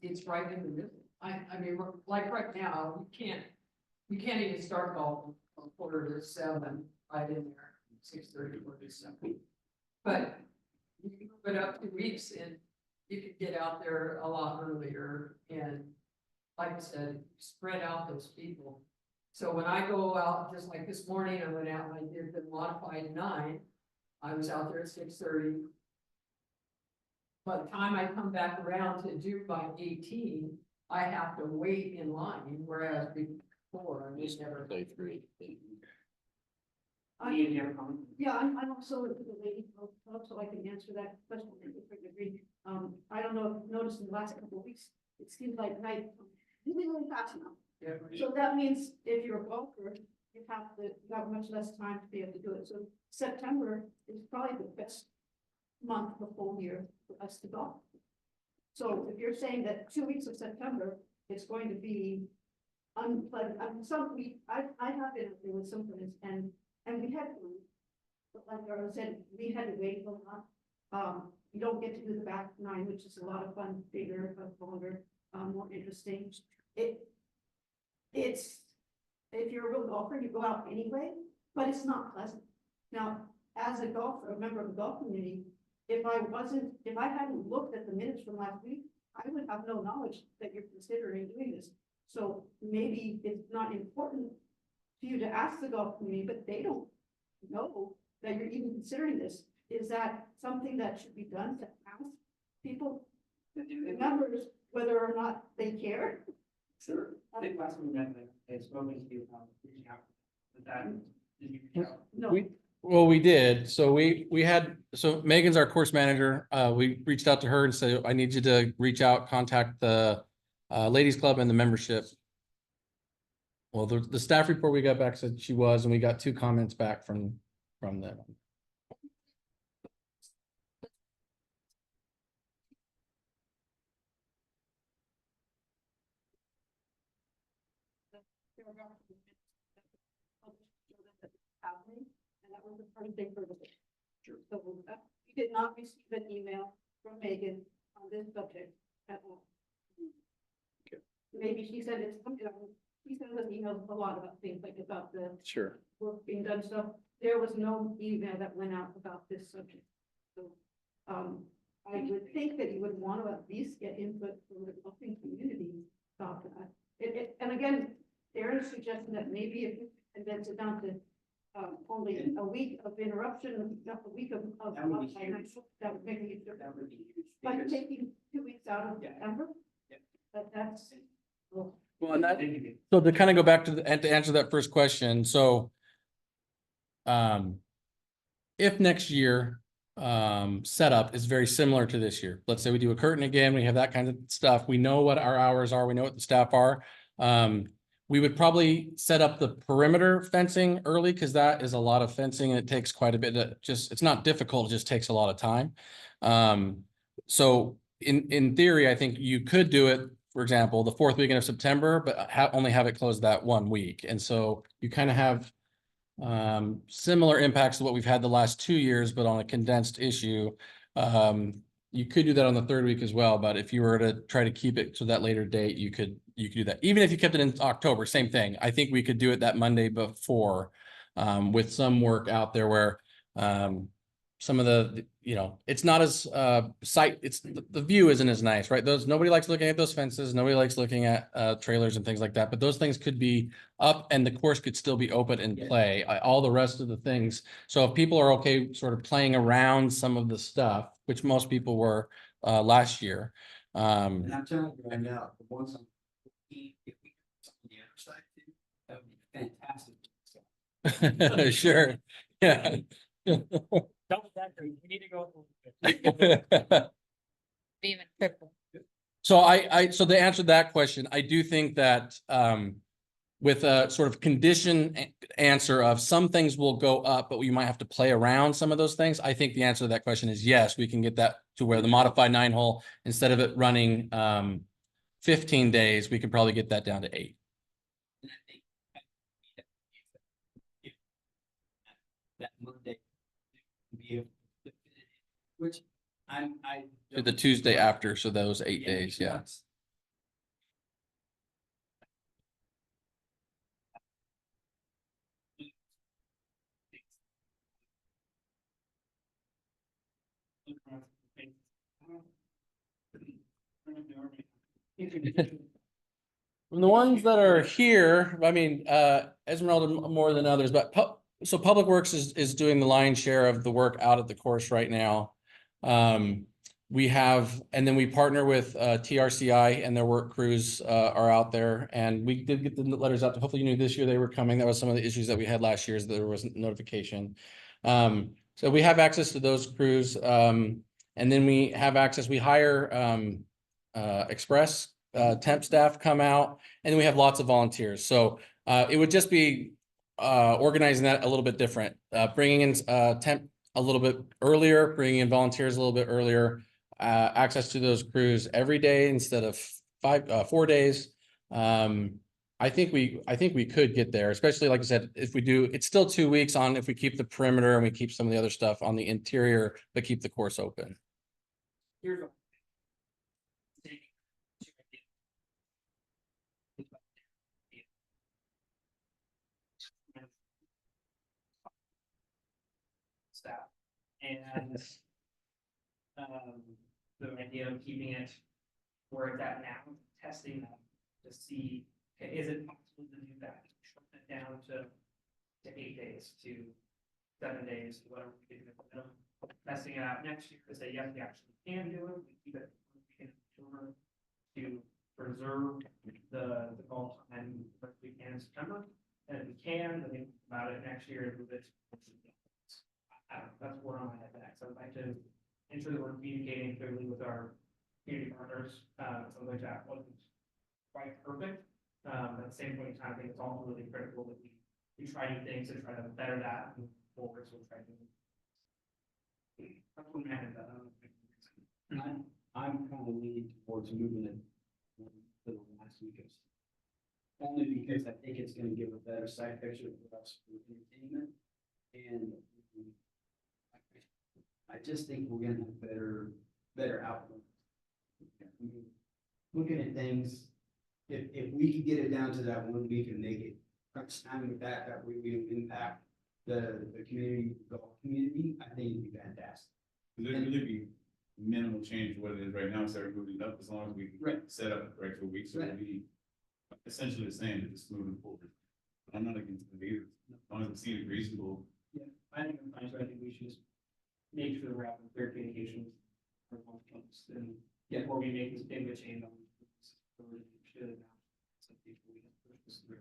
It's right in the middle. I mean, like right now, you can't even start golf until 6:45, right in there, 6:30, 47. But you can move it up 2 weeks and you could get out there a lot earlier and, like I said, spread out those people. So when I go out, just like this morning, I went out and I did the modified 9. I was out there at 6:30. By the time I come back around to do my 18, I have to wait in line, whereas before, I just never. Play through. Any of you have a comment? Yeah, I'm also the lady, so I can answer that question. I don't know, if you've noticed in the last couple of weeks, it seems like night really fast now. Yeah. So that means if you're a golfer, you have much less time to be able to do it. So September is probably the best month the whole year for us to golf. So if you're saying that 2 weeks of September, it's going to be unpleasant, I have been there with some friends and we had fun. But like I said, we had to wait a lot. You don't get to do the back 9, which is a lot of fun, bigger, longer, more interesting. It's, if you're a real golfer, you go out anyway, but it's not pleasant. Now, as a golfer, a member of the golf community, if I hadn't looked at the minutes from last week, I would have no knowledge that you're considering doing this. So maybe it's not important to you to ask the golf community, but they don't know that you're even considering this. Is that something that should be done to ask people, the members, whether or not they care? Sure. I think last week I had spoken to you about reaching out. But that, did you reach out? No. Well, we did. So so Megan's our course manager. We reached out to her and said, I need you to reach out, contact the ladies club and the membership. Well, the staff report we got back said she was, and we got 2 comments back from them. Happening, and that was the first thing for the. Sure. So we did not receive an email from Megan on this subject at all. Okay. Maybe she said it's, she sent us emails a lot about things like about the Sure. work being done stuff. There was no email that went out about this subject. So, I would think that you would want to at least get input from the golfing community about that. And again, Aaron's suggesting that maybe if you condense it down to only a week of interruption, not a week of. That would be huge. That would make a huge difference. That would be huge. Like because- taking 2 weeks out of Yeah. September. Yeah. But that's. Well, Well, and that, Thank you. so to kind of go back and to answer that first question, so if next year setup is very similar to this year, let's say we do a curtain again, we have that kind of stuff, we know what our hours are, we know what the staff are. We would probably set up the perimeter fencing early because that is a lot of fencing and it takes quite a bit of it's not difficult, it just takes a lot of time. So in theory, I think you could do it, for example, the 4th weekend of September, but only have it closed that 1 week. And so you kind of have similar impacts to what we've had the last 2 years, but on a condensed issue. You could do that on the 3rd week as well, but if you were to try to keep it to that later date, you could do that. Even if you kept it in October, same thing. I think we could do it that Monday before, with some work out there where some of the, it's not as the view isn't as nice, right? Nobody likes looking at those fences. Nobody likes looking at trailers and things like that, but those things could be up and the course could still be open and play, all the rest of the things. So if people are okay sort of playing around some of the stuff, which most people were last year. And I'm telling you right now, the ones on if we on the other side too, that would be fantastic. Sure, yeah. Double decker, we need to go. a little bit. Even triple. So so to answer that question, I do think that, with a sort of condition answer of some things will go up, but we might have to play around some of those things. I think the answer to that question is yes, we can get that to where the modified 9-hole, instead of it running, 15 days, we can probably get that down to 8. And I think that Monday be able to fit it in, which I. To the Tuesday after, so those 8 Yeah, days, yeah. that's- From the ones that are here, I mean, Esmeralda more than others, but so Public Works is doing the lion's share of the work out at the course right now. We have, and then we partner with TRCI, and their work crews are out there, and we did get the letters out. Hopefully you knew this year they were coming. That was some of the issues that we had last year, is there wasn't notification. So we have access to those crews, and then we have access, we hire express temp staff come out, and then we have lots of volunteers. So it would just be organizing that a little bit different, bringing in temp a little bit earlier, bringing in volunteers a little bit earlier, access to those crews every day instead of 4 days. I think we could get there, especially like I said, if we do, it's still 2 weeks on if we keep the perimeter and we keep some of the other stuff on the interior, but keep the course open. Here's a- Staff. And the idea of keeping it where it's at now, testing them to see, okay, is it possible to do that? Shorten it down to 8 days, to 7 days, whatever we can do. Testing it out next year to say, yes, we actually can do it. We keep it, we can ensure to preserve the golf time if we can in September. And if we can, then think about it next year and move it. I don't know, that's where I'm at next. I'd like to ensure that we're communicating clearly with our community partners. Something like that wasn't quite perfect. At the same point in time, I think it's also really critical that we try new things and try to better that and move forward. So we'll try to. That's what I had, I'm kind of leaning towards moving it to the last week of. Only because I think it's gonna give a better side picture for us for entertainment. And I just think we're gonna have better outcome. I mean, looking at things, if we could get it down to that 1 week and make it crunch time with that way we impact the community, the golf community, I think it'd be fantastic. Could there really be minimal change to what it is right now, instead of moving it up, as long as we Right. set up the right for weeks, so it'll be essentially the same, just moving forward. I'm not against it either, as long as it seems reasonable. I think I'm fine, so I think we should just make sure we're having clear communication for both clubs and before we make this big of a change on. Should some people we can push this through.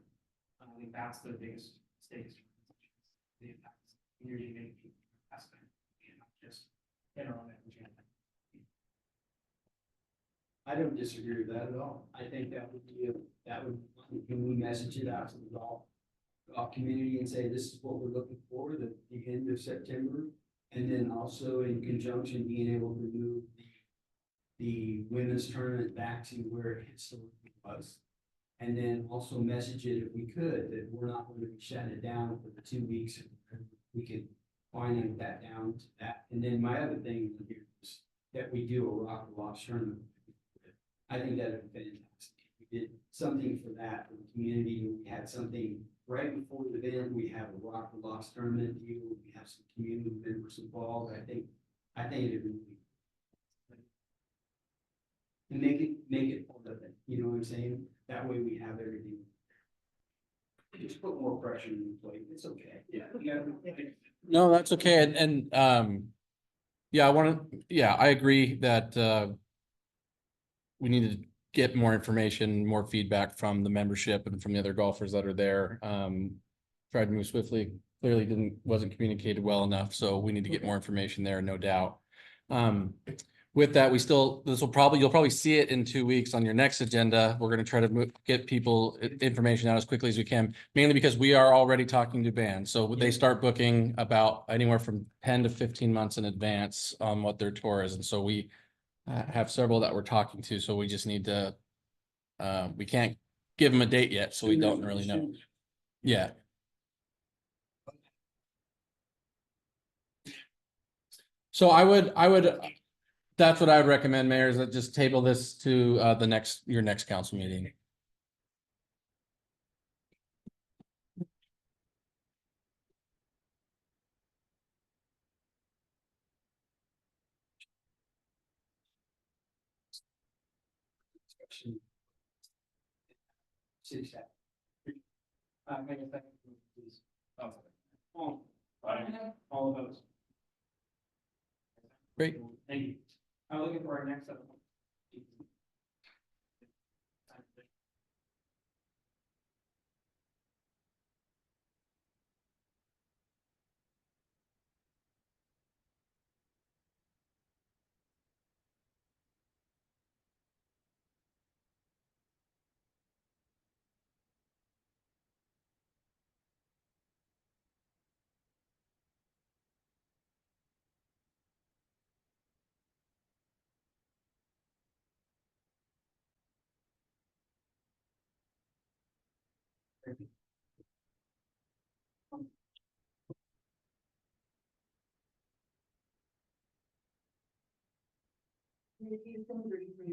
I think that's the biggest stakes. The impact community making people aspect and not just in our own agenda. I don't disagree with that at all. I think that would be, when we message it out to the golf community and say, this is what we're looking for, the end of September. And then also in conjunction, being able to move the women's tournament back to where it historically was. And then also message it, if we could, that we're not going to be shutting it down for the 2 weeks. We could finance that down to that. And then my other thing here is that we do a rock and loss tournament. I think that would be fantastic. We did something for that for the community. We had something right before the event. We have a rock and loss tournament deal. We have some community members involved. I think it would be. And make it part of it. You know what I'm saying? That way we have everything. Just put more pressure on the plate. It's okay. Yeah. No, that's okay. And yeah, I agree that we need to get more information, more feedback from the membership and from the other golfers that are there. Tried to move swiftly, clearly wasn't communicated well enough, so we need to get more information there, no doubt. with that, you'll probably see it in 2 weeks on your next agenda. We're gonna try to get people information out as quickly as we can, mainly because we are already talking to bands. So they start booking about anywhere from 10 to 15 months in advance on what their tour is. And so we have several that we're talking to, so we just need to, we can't give them a date yet, so we don't really know. Yeah. So I would, that's what I would recommend, Mayor, is that just table this to your next council meeting. City staff. Make a second, please. All of those. Great. Thank you. I'm looking for our next.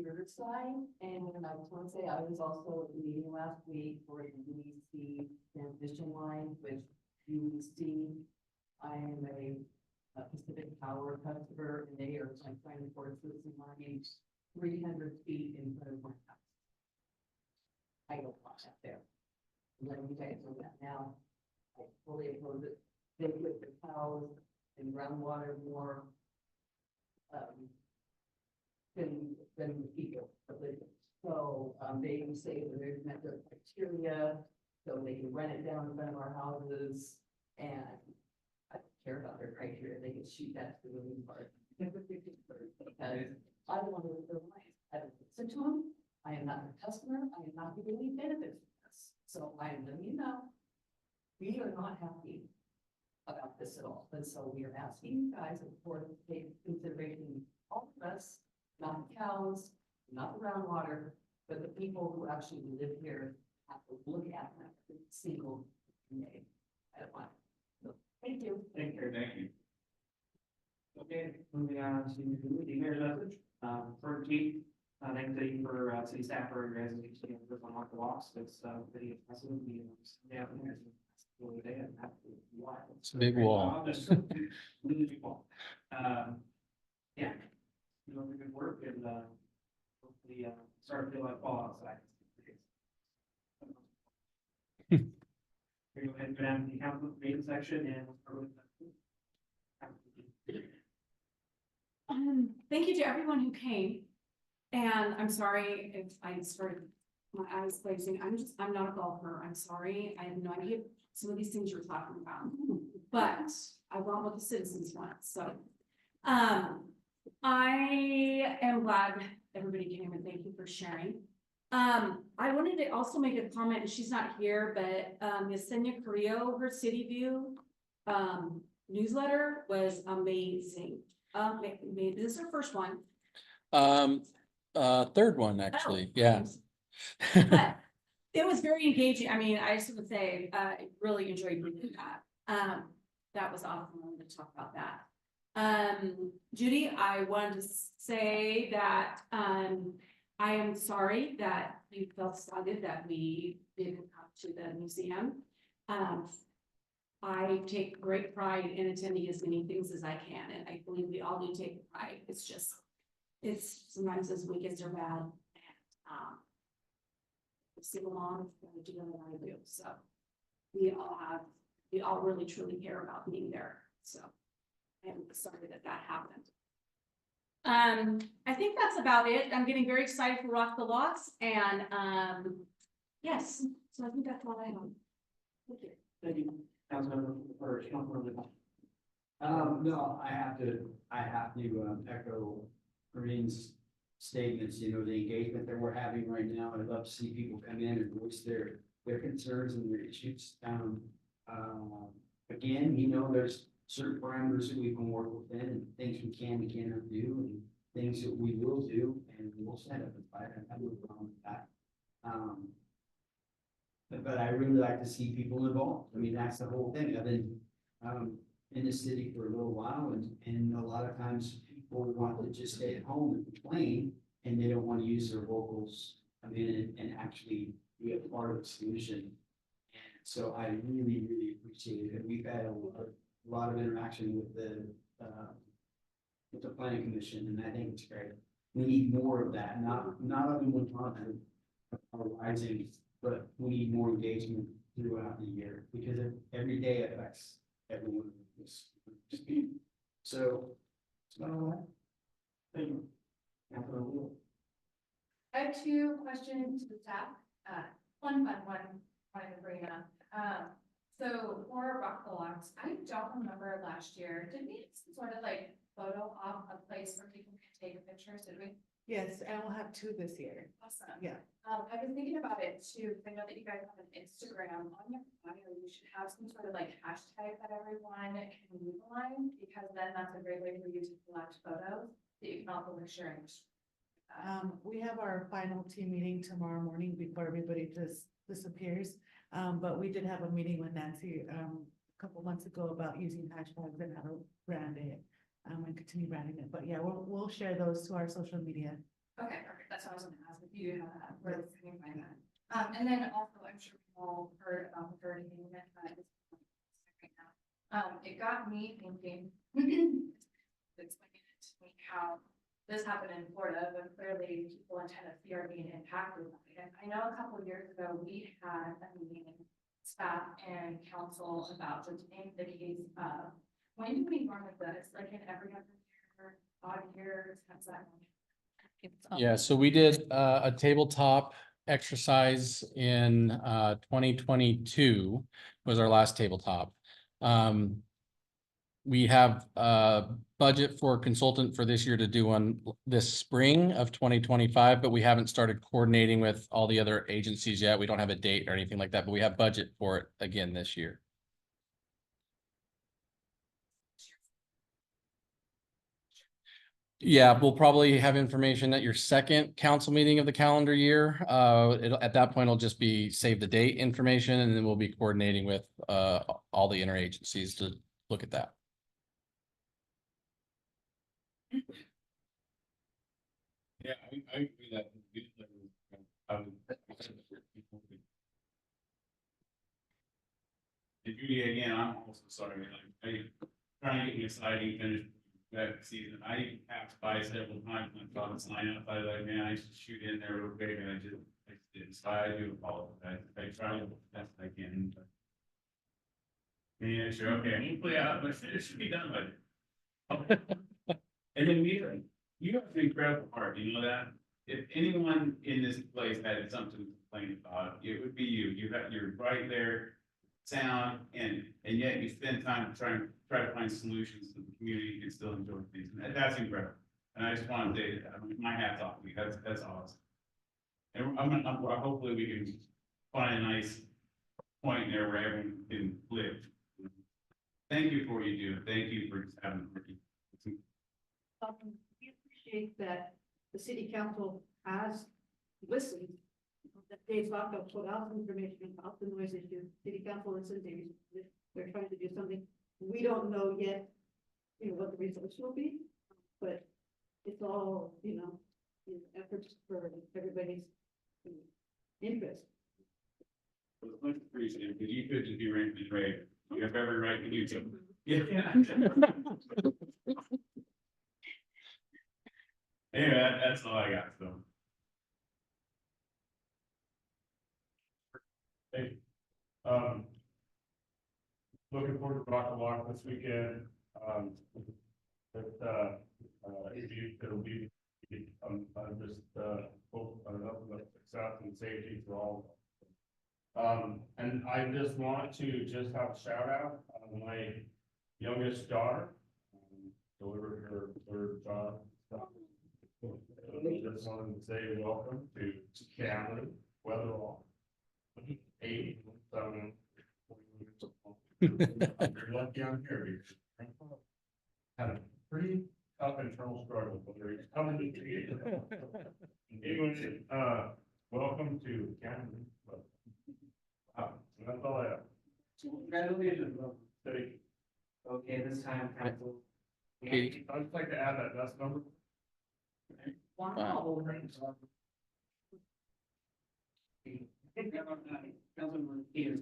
Riverside, and I just want to say I was also at the meeting last week for the UEC transmission line with UEC. I am a Pacific Power customer, and they are like trying to force this line 300 feet in front of my house. I don't want that there. I'm letting you guys know that now. I fully oppose it. They put the cows and groundwater more than the people that live. So, they say that they've met their criteria, so they can rent it down in front of our houses, and I don't care about their criteria, they can shoot that to the moon part. Because I don't want to live their life, I don't listen to them, I am not their customer, I am not getting any benefits from this, so I am letting you know, we are not happy about this at all, and so we are asking you guys, of course, to take consideration all of us, not the cows, not the groundwater, but the people who actually live here have to look at that every single day. I don't want. So, thank you. Thank you. Okay, moving on to the mayor's message, for Chief. Thanks to you for, city staff for your guys' for unlock the walks. It's, pretty impressive. Yeah, It's a big wall. Really big wall. Yeah. You know, good work and, hopefully, start to feel like fall outside. We're going to go down to the council meeting section and we'll start with. Thank you to everyone who came. And I'm sorry if I started my eyes glazing. I'm not a golfer. I'm sorry. I have no idea some of these things you're talking about. But I want what the citizens want. So I am glad everybody came and thank you for sharing. I wanted to also make a comment, and she's not here, but Yesenia Carrillo, her City View newsletter was amazing. Maybe this is her first one. Third one, actually, yeah. But it was very engaging. I mean, I just would say, I really enjoyed reading that. That was awesome. I wanted to talk about that. Judy, I wanted to say that, I am sorry that you felt slighted that we didn't come to the museum. I take great pride in attending as many things as I can, and I believe we all do take pride. It's just, it's sometimes as weekends are bad. And, single mom, do what I do. So we all really truly care about being there. So I'm sorry that happened. I think that's about it. I'm getting very excited for Rock the Lots, and yes, so I think that's all I have. Thank you. Thank you. Councilmember or Councilmember. No, I have to echo Corinne's statements, you know, the engagement that we're having right now. I'd love to see people come in and voice their concerns and their issues. Again, you know, there's certain parameters that we can work within and things we can and cannot do and things that we will do and we'll set up a fight. I have no problem with that. But I really like to see people involved. I mean, that's the whole thing. I've been, in the city for a little while and a lot of times people want to just stay at home and complain and they don't want to use their vocals, I mean, and actually be a part of the solution. And so I really, really appreciate it. We've had a lot of interaction with the planning commission, and I think it's great. We need more of that, not only when arising, but we need more engagement throughout the year because every day affects everyone. So, thank you. I have two questions to the staff. One fun one, wanted to bring up. So for Rock the Locks, I don't remember last year, did we have some sort of like photo op a place where people can take pictures, did we? Yes, and we'll have two this year. Awesome. Yeah. I was thinking about it too, because I know that you guys have an Instagram on your bio, you should have some sort of like hashtag that everyone can utilize, because then that's a great way for you to collect photos that you can also like share. We have our final team meeting tomorrow morning before everybody just disappears. But we did have a meeting with Nancy, a couple months ago about using hashtags and how to brand it. And continue branding it, but yeah, we'll share those to our social media. Okay, perfect. That's what I was gonna ask, if you do have that, where can you find that? And then also, I'm sure we've all heard about the hurricane event that is right now. It got me thinking, explaining it to me how this happened in Florida, but clearly people in Tennessee are being impacted by it. I know a couple of years ago, we had a meeting, staff and council about just in the case of, when do we normally do this? Like in every other year, odd years, how's that? Yeah, so we did a tabletop exercise in 2022 was our last tabletop. We have a budget for a consultant for this year to do one this spring of 2025, but we haven't started coordinating with all the other agencies yet. We don't have a date or anything like that, but we have budget for it again this year. Yeah, we'll probably have information at your second council meeting of the calendar year. At that point, it'll just be save the date information, and then we'll be coordinating with all the interagencies to look at that. Yeah, I agree that. And Judy, again, I'm also sorry, like, I trying to get me exciting finish that season. I passed by several times and I saw the sign up. I was like, man, I should shoot in there real quick, and I just didn't. So I do apologize. I try to best I can. But... Yeah, sure. Okay, hopefully, it should be done by it. And then you have an incredible heart. You know that. If anyone in this place had something to complain about, it would be you. You're right there, sound, and yet you spend time trying to find solutions so the community can still enjoy things. And that's incredible. And I just want to say that. I mean, my hat's off to you. That's awesome. And hopefully we can find a nice point there where everyone can live. Thank you for what you do. Thank you for just having working. We appreciate that the city council has listened. That Dave's Lockup put out information about the noise issue. City council listened, they're trying to do something. We don't know yet, what the results will be, but it's all, efforts for everybody's interest. Well, it's much appreciated, because you could just be ranting and raving. You have every right to do so. Yeah. Anyway, that's all I got, so. Hey, looking forward to Rock the Lock this weekend. It'll be, I'm just, hope enough success and safety for all. And I just want to just have a shout out on my youngest daughter, delivered her third child. just wanted to say welcome to Cameron, Weatherall. 8, 7. You're lucky I'm here. Because had a pretty tough internal struggle, but they're coming to you. Anyway, welcome to Cameron. That's all I have. Congratulations. Thank you. Okay, this time, council. Katie. I'd just like to add that that's number. Wow. Councilman Peters.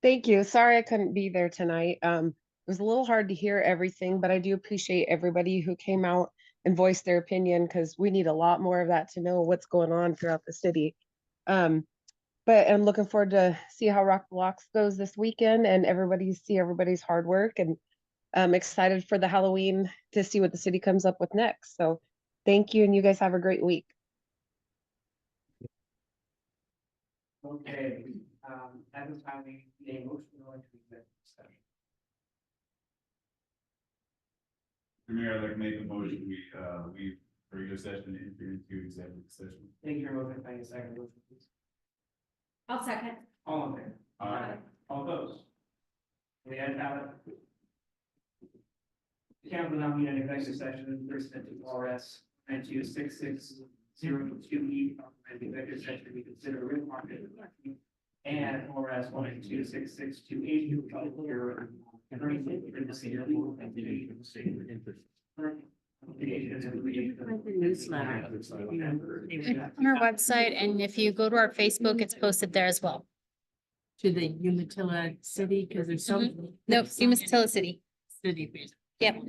Thank you. Sorry I couldn't be there tonight. It was a little hard to hear everything, but I do appreciate everybody who came out and voiced their opinion because we need a lot more of that to know what's going on throughout the city. But I'm looking forward to see how Rock Blocks goes this weekend and see everybody's hard work, and I'm excited for the Halloween to see what the city comes up with next. So thank you, and you guys have a great week. Okay, at this time, we need a motion to go into executive session. Mayor, I'd like to make a motion, we regular session enter into executive session. Thank you, motion, thank you, second motion, please. I'll second. All in favor? Aye. All opposed? The ayes have it. The council now meet in executive session, pursuant to ORS 926602E, and the executive session to be considered a real market and ORS 1926628 to public hearing and the city of Louisville and the state of interest. Newsletter. On our website, and if you go to our Facebook, it's posted there as well. To the Umatilla city, because there's so. Nope, Umatilla City. City. Yep.